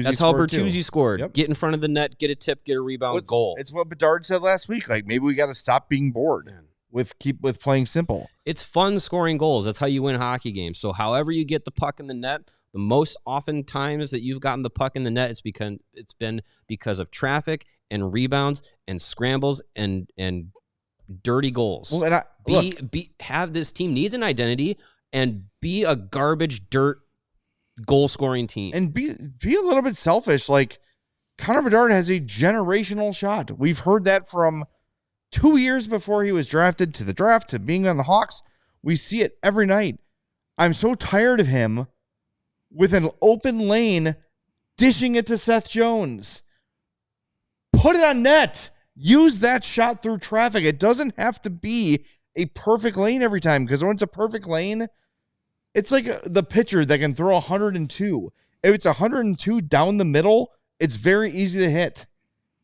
that's how Bertuzzi scored. Yep. Get in front of the net, get a tip, get a rebound, goal. It's what Bedard said last week. Like, maybe we got to stop being bored with playing simple. It's fun scoring goals. That's how you win hockey games. So however you get the puck in the net, the most often times that you've gotten the puck in the net, it's been because of traffic and rebounds and scrambles and dirty goals. Well, and have this team needs an identity and be a garbage dirt goal scoring team and be a little bit selfish. Like, Connor Bedard has a generational shot. We've heard that from 2 years before he was drafted to the draft to being on the Hawks. We see it every night. I'm so tired of him with an open lane dishing it to Seth Jones. Put it on net. Use that shot through traffic. It doesn't have to be a perfect lane every time, because when it's a perfect lane, it's like the pitcher that can throw 102. If it's 102 down the middle, it's very easy to hit,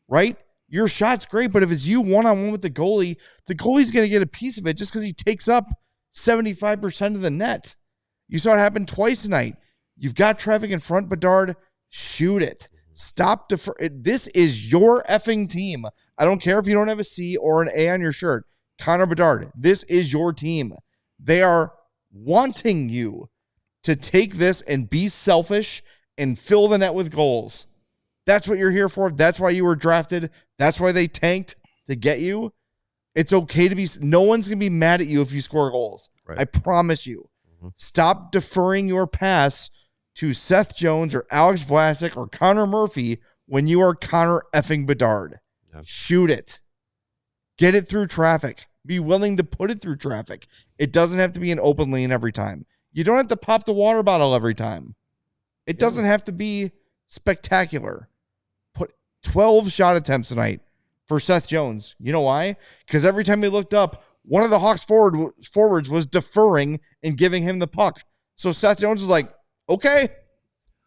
right? Your shot's great, but if it's you one-on-one with the goalie's going to get a piece of it just because he takes up 75% of the net. You saw it happen twice tonight. You've got traffic in front, Bedard, shoot it. Stop. This is your effing team. I don't care if you don't have a C or an A on your shirt. Connor Bedard, this is your team. They are wanting you to take this and be selfish and fill the net with goals. That's what you're here for. That's why you were drafted. That's why they tanked to get you. It's okay to be, no one's going to be mad at you if you score goals. Right. I promise you. Mm-hmm. Stop deferring your pass to Seth Jones or Alex Vlasic or Connor Murphy when you are Connor effing Bedard. Yeah. Shoot it. Get it through traffic. Be willing to put it through traffic. It doesn't have to be an open lane every time. You don't have to pop the water bottle every time. It doesn't have to be spectacular. Put 12 shot attempts tonight for Seth Jones. You know why? Because every time he looked up, one of the Hawks forwards was deferring and giving him the puck. So Seth Jones is like, okay,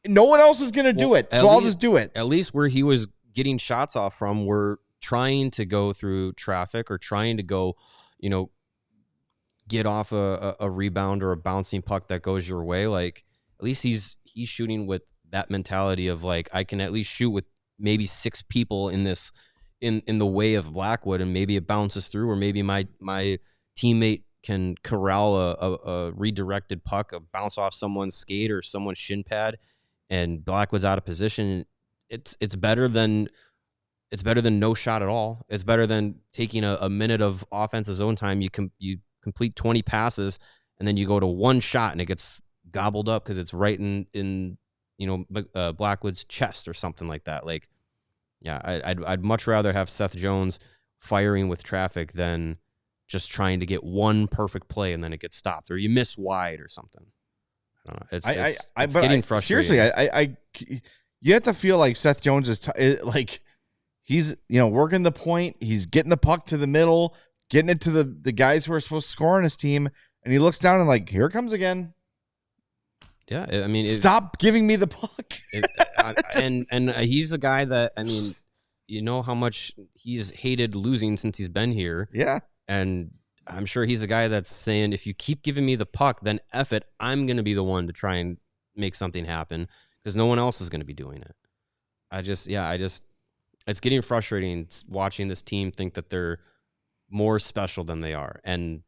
no one else is going to do it, so I'll just do it. At least where he was getting shots off from, we're trying to go through traffic or trying to go, get off a rebound or a bouncing puck that goes your way. Like, at least he's shooting with that mentality of like, I can at least shoot with maybe 6 people in this, in the way of Blackwood, and maybe it bounces through, or maybe my teammate can corral a redirected puck, a bounce off someone's skate or someone's shin pad, and Blackwood's out of position. It's better than no shot at all. It's better than taking a minute of offensive zone time. You complete 20 passes, and then you go to one shot and it gets gobbled up because it's right in Blackwood's chest or something like that. Like, yeah, I'd much rather have Seth Jones firing with traffic than just trying to get one perfect play and then it gets stopped, or you miss wide or something. I don't know. It's getting frustrating. Seriously, you have to feel like Seth Jones is like he's working the point. He's getting the puck to the middle, getting it to the guys who are supposed to score on his team, and he looks down and like, here it comes again. Yeah, I mean, stop giving me the puck. And he's a guy that, I mean, you know how much he's hated losing since he's been here. Yeah. And I'm sure he's a guy that's saying, if you keep giving me the puck, then F it, I'm going to be the one to try and make something happen because no one else is going to be doing it. It's getting frustrating watching this team think that they're more special than they are. And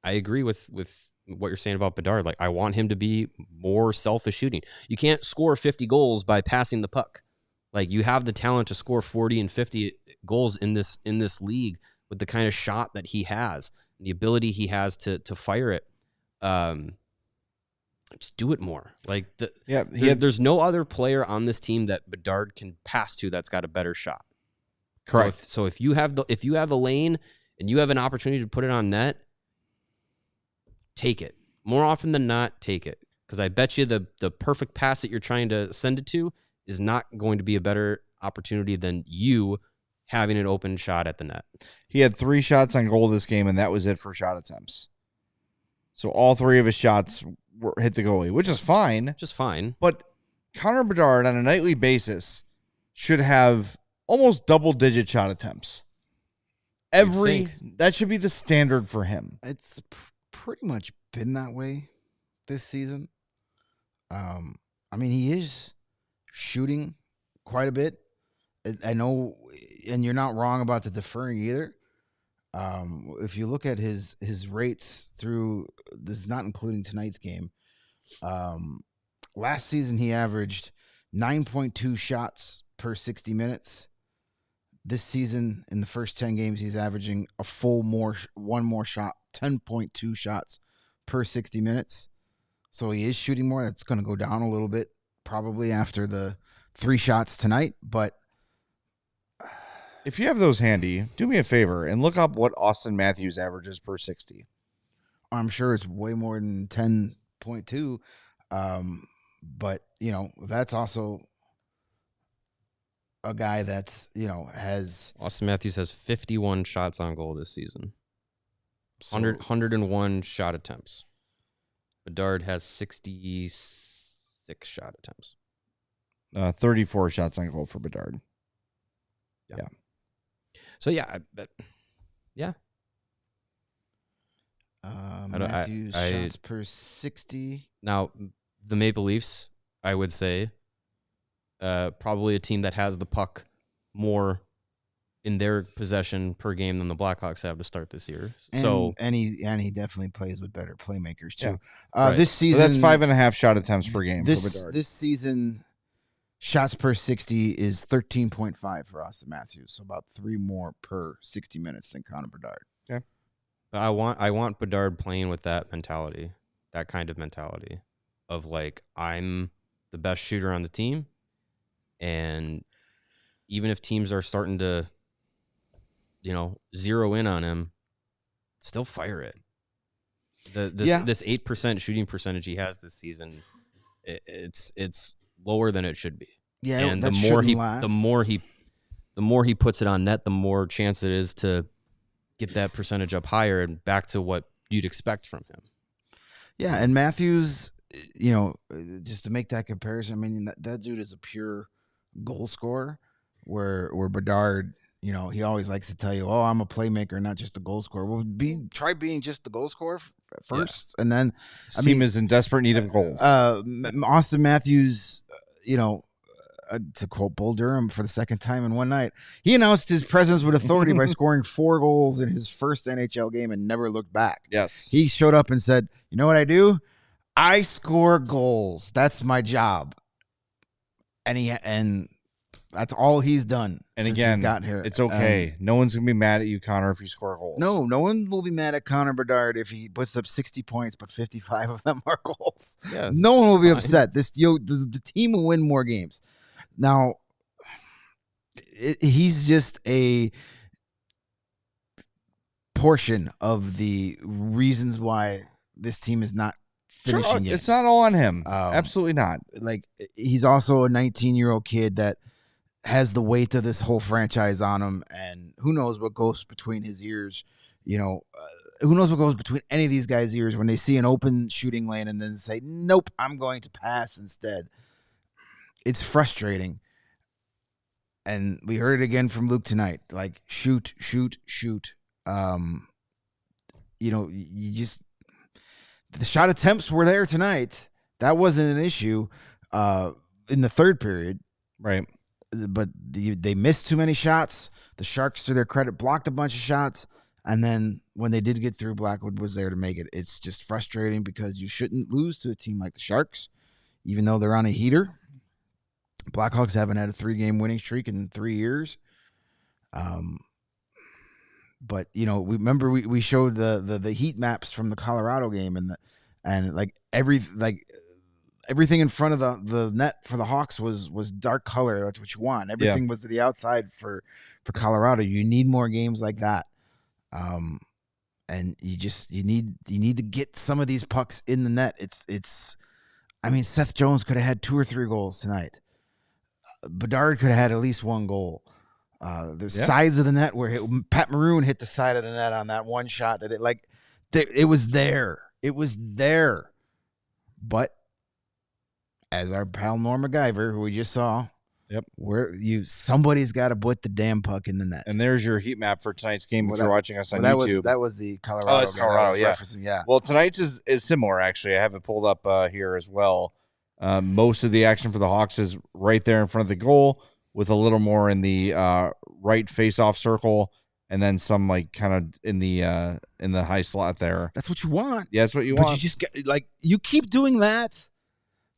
I agree with what you're saying about Bedard. Like, I want him to be more selfish shooting. You can't score 50 goals by passing the puck. Like, you have the talent to score 40 and 50 goals in this league with the kind of shot that he has and the ability he has to fire it. Just do it more. Like, there's no other player on this team that Bedard can pass to that's got a better shot. Correct. So if you have the lane and you have an opportunity to put it on net, take it. More often than not, take it. Because I bet you the perfect pass that you're trying to send it to is not going to be a better opportunity than you having an open shot at the net. He had 3 shots on goal this game, and that was it for shot attempts. So all 3 of his shots hit the goalie, which is fine. Just fine. But Connor Bedard on a nightly basis should have almost double-digit shot attempps. That should be the standard for him. It's pretty much been that way this season. I mean, he is shooting quite a bit. I know, and you're not wrong about the deferring either. If you look at his rates through, this is not including tonight's game. Last season he averaged 9.2 shots per 60 minutes. This season, in the first 10 games, he's averaging one more shot, 10.2 shots per 60 minutes. So he is shooting more. That's going to go down a little bit probably after the 3 shots tonight. But if you have those handy, do me a favor and look up what Austin Matthews averages per 60. I'm sure it's way more than 10.2. But, that's also a guy that's, has... Austin Matthews has 51 shots on goal this season. 101 shot attempts. Bedard has 66 shot attempts. 34 shots on goal for Bedard. Yeah. So, yeah. Yeah. Matthews shots per 60. Now, the Maple Leafs, I would say, probably a team that has the puck more in their possession per game than the Blackhawks have to start this year. And he definitely plays with better playmakers too. Right. This So season, that's 5.5 shot attempts per game. This season, shots per 60 is 13.5 for Austin Matthews, so about 3 more per 60 minutes than Connor Bedard. Okay, but I want Bedard playing with that mentality, that kind of mentality of like, I'm the best shooter on the team, and even if teams are starting to, zero in on him, still fire it. This 8% shooting percentage he has this season, it's lower than it should be. Yeah, and the more he puts it on net, the more chance it is to get that percentage up higher and back to what you'd expect from him. Yeah, and Matthews, just to make that comparison, I mean that dude is a pure goal scorer, where Bedard, he always likes to tell you, "Oh, I'm a playmaker, not just a goal scorer." Well, try being just the goal scorer first, and then team is in desperate need of goals. Austin Matthews, to quote Bull Durham for the second time in one night, he announced his presence with authority by scoring 4 goals in his first NHL game and never looked back. Yes, he showed up and said, "You know what I do? I score goals. That's my job." And that's all he's done. And since again, he's got here. It's okay. No one's gonna be mad at you, Connor, if you score goals. No one will be mad at Connor Bedard if he puts up 60 points, but 55 of them are goals. Yeah, no one will be upset. The team will win more games. Now, he's just a portion of the reasons why this team is not finishing games. It's not all on him. Absolutely not. Like, he's also a 19-year-old kid that has the weight of this whole franchise on him, and who knows what goes between his ears. Who knows what goes between any of these guys' ears when they see an open shooting lane and then say, "Nope, I'm going to pass instead." It's frustrating. And we heard it again from Luke tonight. Like, shoot. You just, the shot attempts were there tonight. That wasn't an issue in the third period. Right. But they missed too many shots. The Sharks, to their credit, blocked a bunch of shots. And then when they did get through, Blackwood was there to make it. It's just frustrating because you shouldn't lose to a team like the Sharks, even though they're on a heater. Blackhawks haven't had a 3-game winning streak in 3 years. But we showed the heat maps from the Colorado game, and everything in front of the net for the Hawks was dark color. That's what you want. Everything was to the outside for Colorado. You need more games like that. And you need to get some of these pucks in the net. I mean, Seth Jones could have had 2 or 3 goals tonight. Bedard could have had at least 1 goal. There's sides of the net where Pat Maroon hit the side of the net on that one shot that it was there. It was there. But as our pal Norm MacGyver, who we just saw, somebody's got to put the damn puck in the net. And there's your heat map for tonight's game if you're watching us on YouTube. That was the Colorado. Oh, that's Colorado, yeah. Yeah. Well, tonight's is similar, actually. I have it pulled up here as well. Most of the action for the Hawks is right there in front of the goal, with a little more in the right face-off circle, and then some kind of in the high slot there. That's what you want. Yeah, that's what you want. But you just you keep doing that,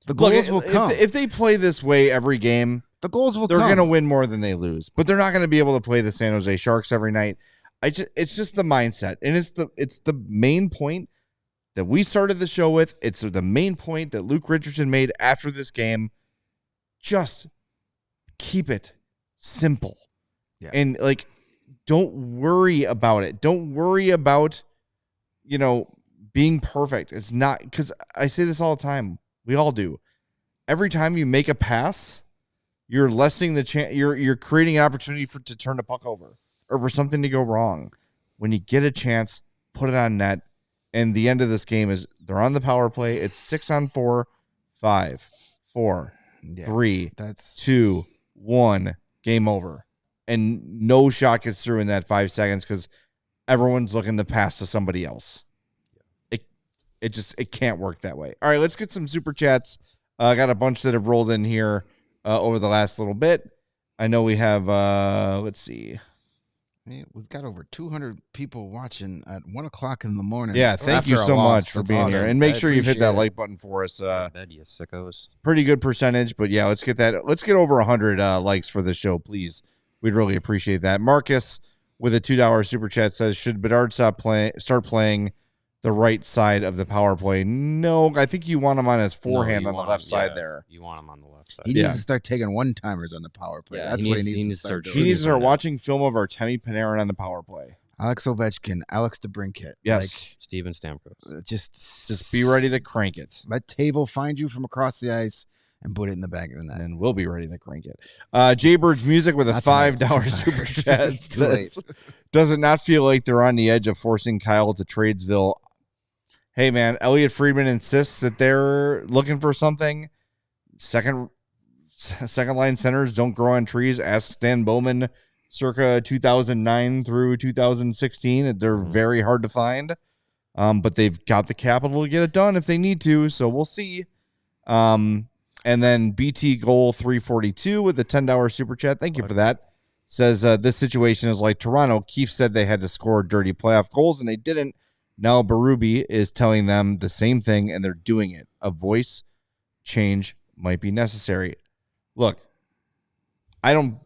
the goals will come. If they play this way every game, the goals will come. They're going to win more than they lose, but they're not going to be able to play the San Jose Sharks every night. It's just the mindset, and it's the main point that we started the show with. It's the main point that Luke Richardson made after this game. Just keep it simple. Yeah. And don't worry about it. Don't worry about, being perfect. It's not, because I say this all the time. We all do. Every time you make a pass, you're lessening the chance. You're creating an opportunity to turn the puck over or for something to go wrong. When you get a chance, put it on net. And the end of this game is they're on the power play. It's 6-on-4, 5, 4, 3, 2, 1, game over. And no shot gets through in that 5 seconds because everyone's looking to pass to somebody else. It can't work that way. All right, let's get some super chats. I got a bunch that have rolled in here over the last little bit. I know we have, let's see. Hey, we've got over 200 people watching at 1 o'clock in the morning. Yeah, thank you after a so loss. much for That's being awesome. here. And make I sure you've hit that appreciate it. like button for us. Bed, you sickos. Pretty good percentage, but yeah, let's get over 100 likes for the show, please. We'd really appreciate that. Marcus with a $2 super chat says, should Bedard start playing the right side of the power play? No, I think you want him on his forehand on the left side there. You want him on the left side. He needs to start taking one-timers on the power play. Yeah, That's what he needs to start doing. He needs to start from that. watching film of Artemi Panarin on the power play. Alex Ovechkin, Alex DeBrincat. Yes. Steven Stamkos. Just Be ready to crank it. Let Tavo find you from across the ice and put it in the back of the net. And we'll be ready to crank it. Jaybird's Music with a $5 super chat says, does it not feel like they're on the edge of forcing Kyle to Tradesville? Hey, man, Elliot Friedman insists that they're looking for something. Second line centers don't grow on trees. Ask Stan Bowman circa 2009 through 2016. They're very hard to find, but they've got the capital to get it done if they need to, so we'll see. And then BT Goal 342 with a $10 super chat. Thank you for that. Says this situation is like Toronto. Keefe said they had to score dirty playoff goals, and they didn't. Now Berube is telling them the same thing, and they're doing it. A voice change might be necessary. Look, I don't,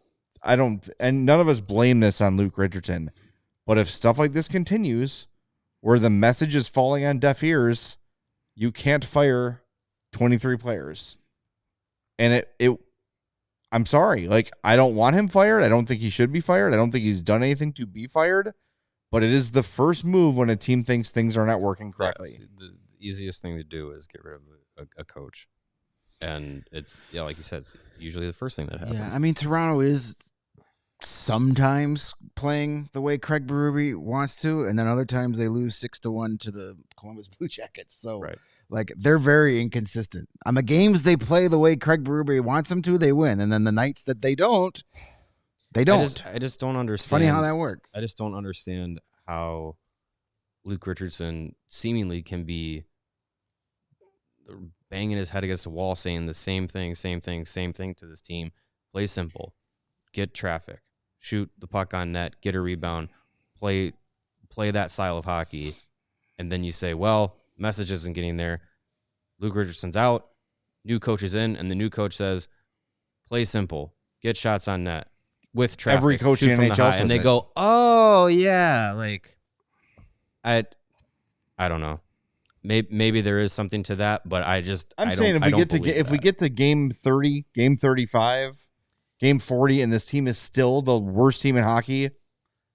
and none of us blame this on Luke Richardson, but if stuff like this continues, where the message is falling on deaf ears, you can't fire 23 players. And I'm sorry, like, I don't want him fired. I don't think he should be fired. I don't think he's done anything to be fired. But it is the first move when a team thinks things are not working correctly. Yes, the easiest thing to do is get rid of a coach. And it's, like you said, it's usually the first thing that happens. Yeah, I mean, Toronto is sometimes playing the way Craig Berube wants to, and then other times they lose 6-1 to the Columbus Blue Jackets. So, like, they're very inconsistent. On the games they play the way Craig Berube wants them to, they win. And then the nights that they don't, they don't. I just don't understand. It's funny how that works. I just don't understand how Luke Richardson seemingly can be banging his head against the wall saying the same thing to this team. Play simple. Get traffic. Shoot the puck on net. Get a rebound. Play that style of hockey. And then you say, well, message isn't getting there. Luke Richardson's out. New coach is in. And the new coach says, play simple. Get shots on net. With traffic. Every coach in NHL says and they go, oh yeah, like I don't know. Maybe there is something to that, but I'm saying if we get to game 30, game 35, game 40, and this team is still the worst team in hockey,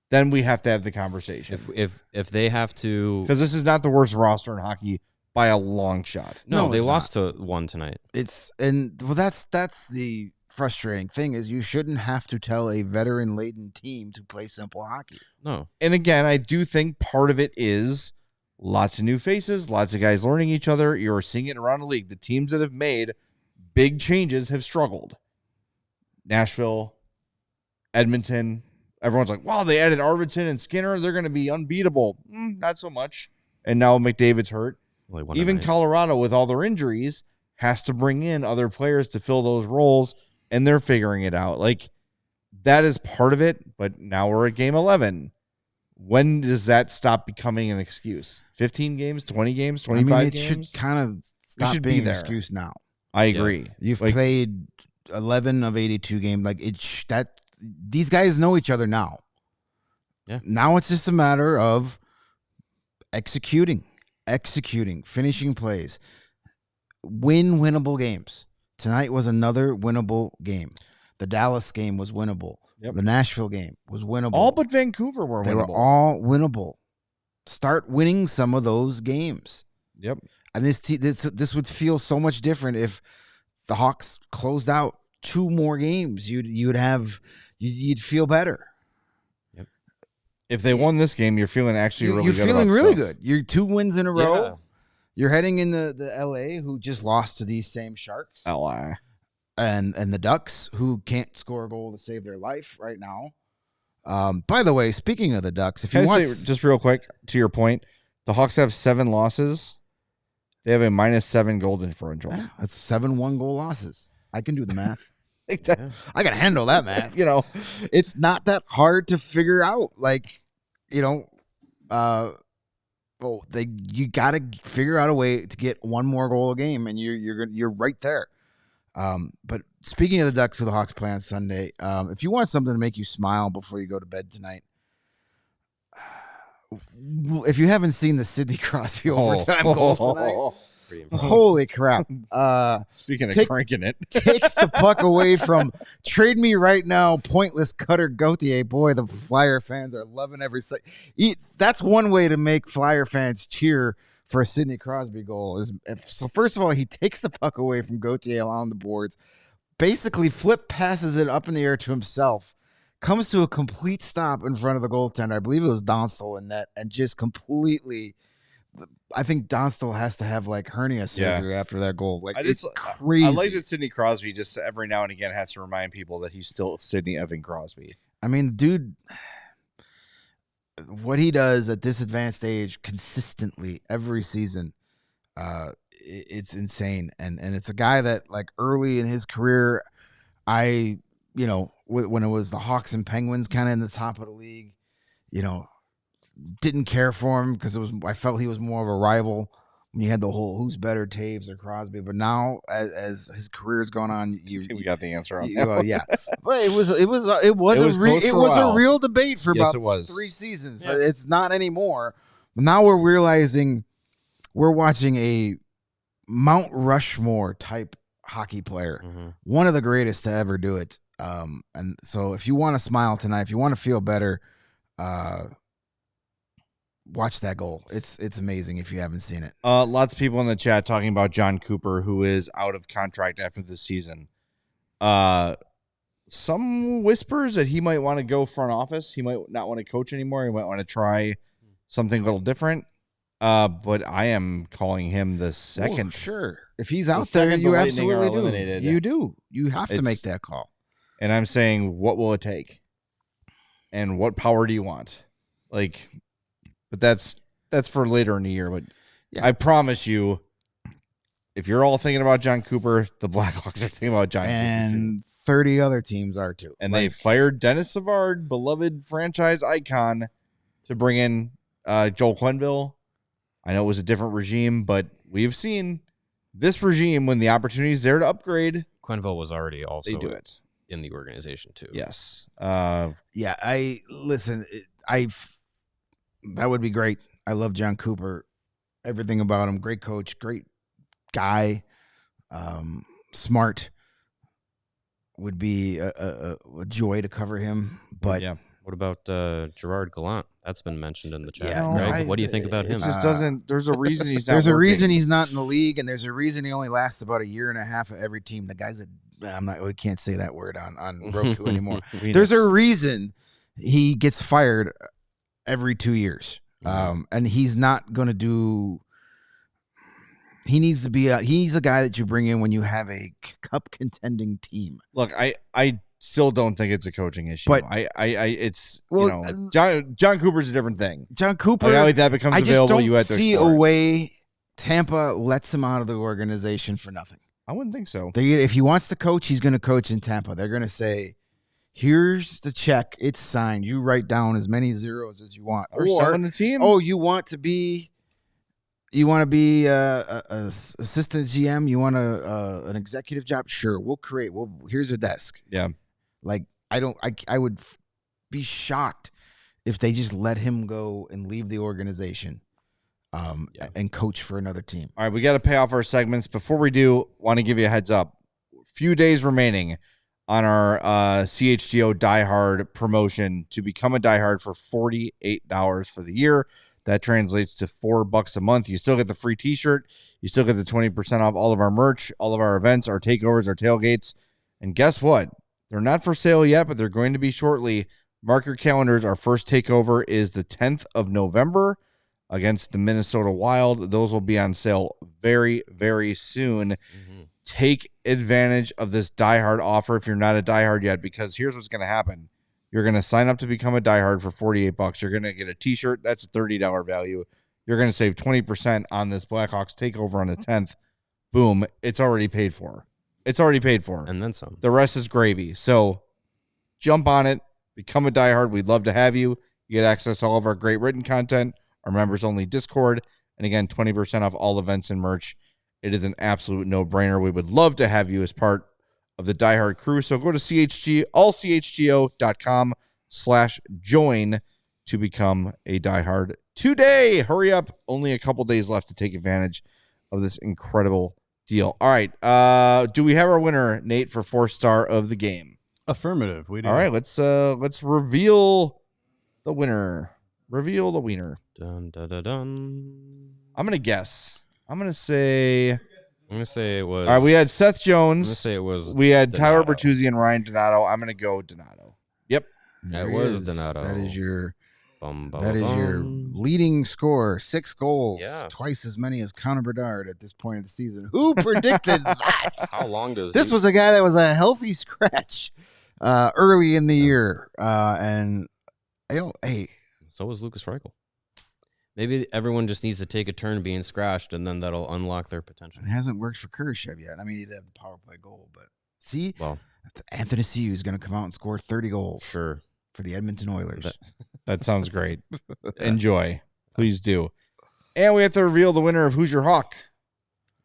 then we have to have the conversation. If they have to, because this is not the worst roster in hockey by a long shot. No, they lost to one tonight. That's the frustrating thing is you shouldn't have to tell a veteran-laden team to play simple hockey. No. And again, I do think part of it is lots of new faces, lots of guys learning each other. You're seeing it around the league. The teams that have made big changes have struggled. Nashville, Edmonton, everyone's like, wow, they added Arvidsson and Skinner. They're going to be unbeatable. Not so much. And now McDavid's hurt. Even Colorado, with all their injuries, has to bring in other players to fill those roles. And they're figuring it out. Like, that is part of it, but now we're at game 11. When does that stop becoming an excuse? 15 games, 20 games, 25 games? It should kind of stop being an excuse now. I agree. You've played 11 of 82 games. Like, these guys know each other now. Yeah. Now it's just a matter of executing, finishing plays, winnable games. Tonight was another winnable game. The Dallas game was winnable. Yep. The Nashville game was winnable. All but Vancouver were winnable. They were all winnable. Start winning some of those games. Yep. And this would feel so much different if the Hawks closed out 2 more games. You'd feel better. Yep. If they won this game, you're feeling actually really good. You're feeling about really stuff. good. You're 2 wins in a row. Yeah. You're heading in the LA, who just lost to these same Sharks. LA. And the Ducks, who can't score a goal to save their life right now. By the way, speaking of the Ducks, if you want, just real quick to your point, the Hawks have 7 losses. They have a -7 goal differential. Yeah, that's 7 1-goal losses. I can do the math. Like that, I can handle that math. you know, It's not that hard to figure out. Like, you know, you got to figure out a way to get one more goal a game, and you're right there. But speaking of the Ducks, who the Hawks play on Sunday, if you want something to make you smile before you go to bed tonight, if you haven't seen the Sidney Crosby overtime goal tonight, holy crap! Speaking of cranking it, takes the puck away from trade me right now, pointless Cutter Gauthier. Boy, the Flyer fans are loving every second. That's one way to make Flyer fans cheer for a Sidney Crosby goal. So first of all, he takes the puck away from Gauthier along the boards, basically flip passes it up in the air to himself, comes to a complete stop in front of the goaltender. I believe it was Donstall in net, and just completely. I think Donstall has to have like hernia surgery after that goal. Like it's crazy. I like that Sidney Crosby just every now and again has to remind people that he's still Sidney Evan Crosby. I mean, dude, what he does at this advanced age consistently every season, it's insane. And it's a guy that like early in his career, when it was the Hawks and Penguins kind of in the top of the league, didn't care for him because I felt he was more of a rival when you had the whole who's better, Taves or Crosby. But now, as his career's gone on, I think we got the answer on that. Yeah, but it was a real debate for about 3 seasons, but it's not anymore. Now we're realizing we're watching a Mount Rushmore type hockey player, one of the greatest to ever do it. And so, if you want to smile tonight, if you want to feel better, watch that goal. It's amazing if you haven't seen it. Lots of people in the chat talking about John Cooper, who is out of contract after this season. Some whispers that he might want to go front office. He might not want to coach anymore. He might want to try something a little different. But I am calling him the second. Oh, sure. If he's out there, you absolutely do. You do. You have to make that call. And I'm saying, what will it take? And what power do you want? But that's for later in the year. But I promise you, if you're all thinking about John Cooper, the Blackhawks are thinking about John Cooper. And 30 other teams are too. And they fired Dennis Savard, beloved franchise icon, to bring in Joel Quenneville. I know it was a different regime, but we've seen this regime when the opportunity is there to upgrade. Quenneville was already also they do it in the organization too. Yes. That would be great. I love John Cooper. Everything about him. Great coach, great guy, smart. Would be a joy to cover him. But what about Gerard Gallant? That's been mentioned in the chat. Yeah, Greg, what do you think about him? It just doesn't. There's a reason he's not. There's working. a reason he's not in the league, and there's a reason he only lasts about a year and a half at every team. The guy's we can't say that word on Roku anymore. There's a reason he gets fired every 2 years. And he's not going to do. He needs to be. He's a guy that you bring in when you have a cup contending team. Look, I still don't think it's a coaching issue. But John Cooper's a different thing. John Cooper, like that becomes available. You have to see a way. Tampa lets him out of the organization for nothing. I wouldn't think so. If he wants to coach, he's going to coach in Tampa. They're going to say, here's the check. It's signed. You write down as many zeros as you want. Or selling the team. Oh, you want to be a assistant GM? You want an executive job? Sure, we'll create. Here's a desk. Yeah. I would be shocked if they just let him go and leave the organization. And coach for another team. All right, we got to pay off our segments. Before we do, want to give you a heads up. Few days remaining on our CHGO Die Hard promotion to become a Die Hard for $48 for the year. That translates to $4 a month. You still get the free t-shirt. You still get the 20% off all of our merch, all of our events, our takeovers, our tailgates. And guess what? They're not for sale yet, but they're going to be shortly. Mark your calendars. Our first takeover is the 10th of November against the Minnesota Wild. Those will be on sale very, very soon. Take advantage of this Die Hard offer if you're not a Die Hard yet, because here's what's going to happen. You're going to sign up to become a Die Hard for $48. You're going to get a t-shirt. That's a $30 value. You're going to save 20% on this Blackhawks takeover on the 10th. Boom. It's already paid for. It's already paid for. And then some. The rest is gravy. So jump on it. Become a diehard. We'd love to have you. You get access to all of our great written content, our members-only Discord, and again, 20% off all events and merch. It is an absolute no-brainer. We would love to have you as part of the diehard crew. So go to allchgo.com/join to become a diehard today. Hurry up. Only a couple days left to take advantage of this incredible deal. All right. Do we have our winner, Nate, for 4-star of the game? Affirmative. We do. All right. Let's reveal the winner. Reveal the winner. Dun, dun, dun, dun. I'm going to guess. I'm going to say it was. all right, we had Seth I'm Jones. gonna say it was. We had Tyler Donato. Bertuzzi and Ryan Donato. I'm going to go Donato. Yep. That There he was is. Donato. That is your Bum, bum, that is your bum. leading scorer. 6 goals, Yeah. twice as many as Connor Bedard at this point of the season. Who predicted that? How long does This was a guy that was a healthy scratch early in the year, and hey, So was Lucas Reichel. Maybe everyone just needs to take a turn being scratched, and then that'll unlock their potential. it hasn't worked for Kurashev yet. I mean, he did have the power play goal, but see, Well, Anthony Ciu is going to come out and score 30 goals sure. for the Edmonton Oilers. That sounds great. Yeah. Enjoy. Please do. And we have to reveal the winner of Who's Your Hawk.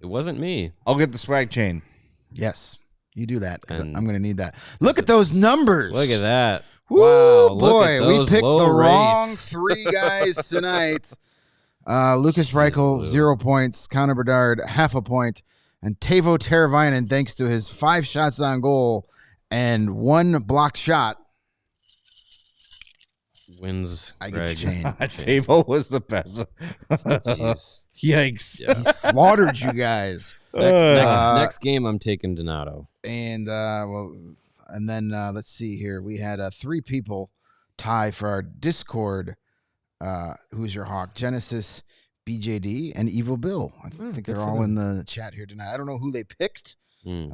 It wasn't me. I'll get the swag chain. Yes, you do that because And- I'm going to need that. Look at those numbers. Look at that. Woo, Wow, look boy, at we those picked low the wrong rates. 3 guys tonight. Lucas Reichel, Blue. 0 points. Connor Bedard, half a point. And Teuvo Teravainen, thanks to his 5 shots on goal and 1 block shot, Wins. I get the Greg. chain. Tavo was the best. Jeez. Yikes. Yeah. He slaughtered you guys. Next game, I'm taking Donato. And then let's see here. We had 3 people tie for our Discord. Who's Your Hawk? Genesis, BJD, and Evil Bill. I think good they're for all them. in the chat here tonight. I don't know who they picked. Hmm.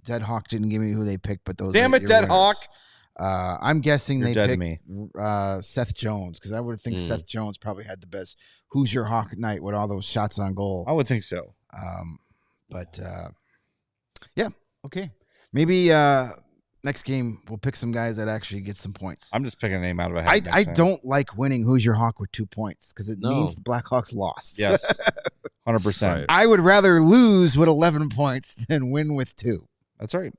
Dead Hawk didn't give me who they picked, but those. Damn are it, your Dead winners. Hawk. I'm guessing You're they dead to picked Seth Jones because I would think Mm. Seth Jones probably had the best Who's Your Hawk night with all those shots on goal. I would think so. But yeah, okay. Maybe next game we'll pick some guys that actually get some points. I'm just picking a name out of a hat. I don't like winning Who's Your Hawk with 2 points because it No. means the Blackhawks lost. Yes. 100%. Right. I would rather lose with 11 points than win with 2. That's right.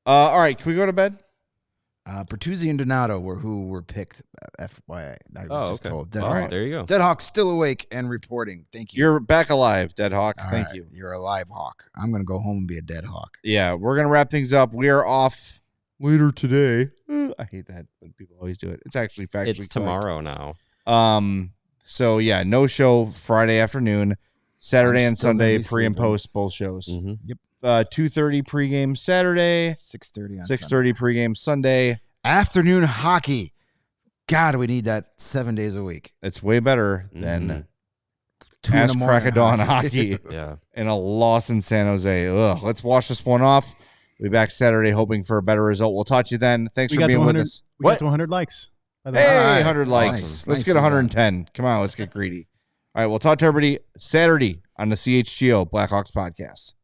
All right. Can we go to bed? Bertuzzi and Donato were who were picked. FYI, I was just told. Dead All Hawk. right, there you go. Dead Hawk still awake and reporting. Thank you. You're back alive, Dead Hawk. All Thank right, you. You're a live hawk. I'm gonna go home and be a dead hawk. Yeah, we're going to wrap things up. We are off later today. I hate that when people always do it. It's actually factually It's correct. tomorrow now. So yeah, no show Friday afternoon, Saturday I'm and still gonna Sunday, be pre and sleeping. post both shows. Mm-hmm. 2:30 pregame Saturday, 6:30 on 6:30 pregame Sunday. afternoon hockey. God, we need that 7 days a week. It's way better than Mhm. 2 in ass the crack morning of dawn hockey Yeah. and a loss in San Jose. Ugh, let's wash this one off. We'll be back Saturday hoping for a better result. We'll talk to you then. Thanks We for got to being with 100. us. We What? got to 100 likes. by the way. Hey, All right. 100 likes. Nice. Let's Nice get of 110. Come on, let's get greedy. All right, we'll talk to everybody Saturday on the CHGO Blackhawks podcast.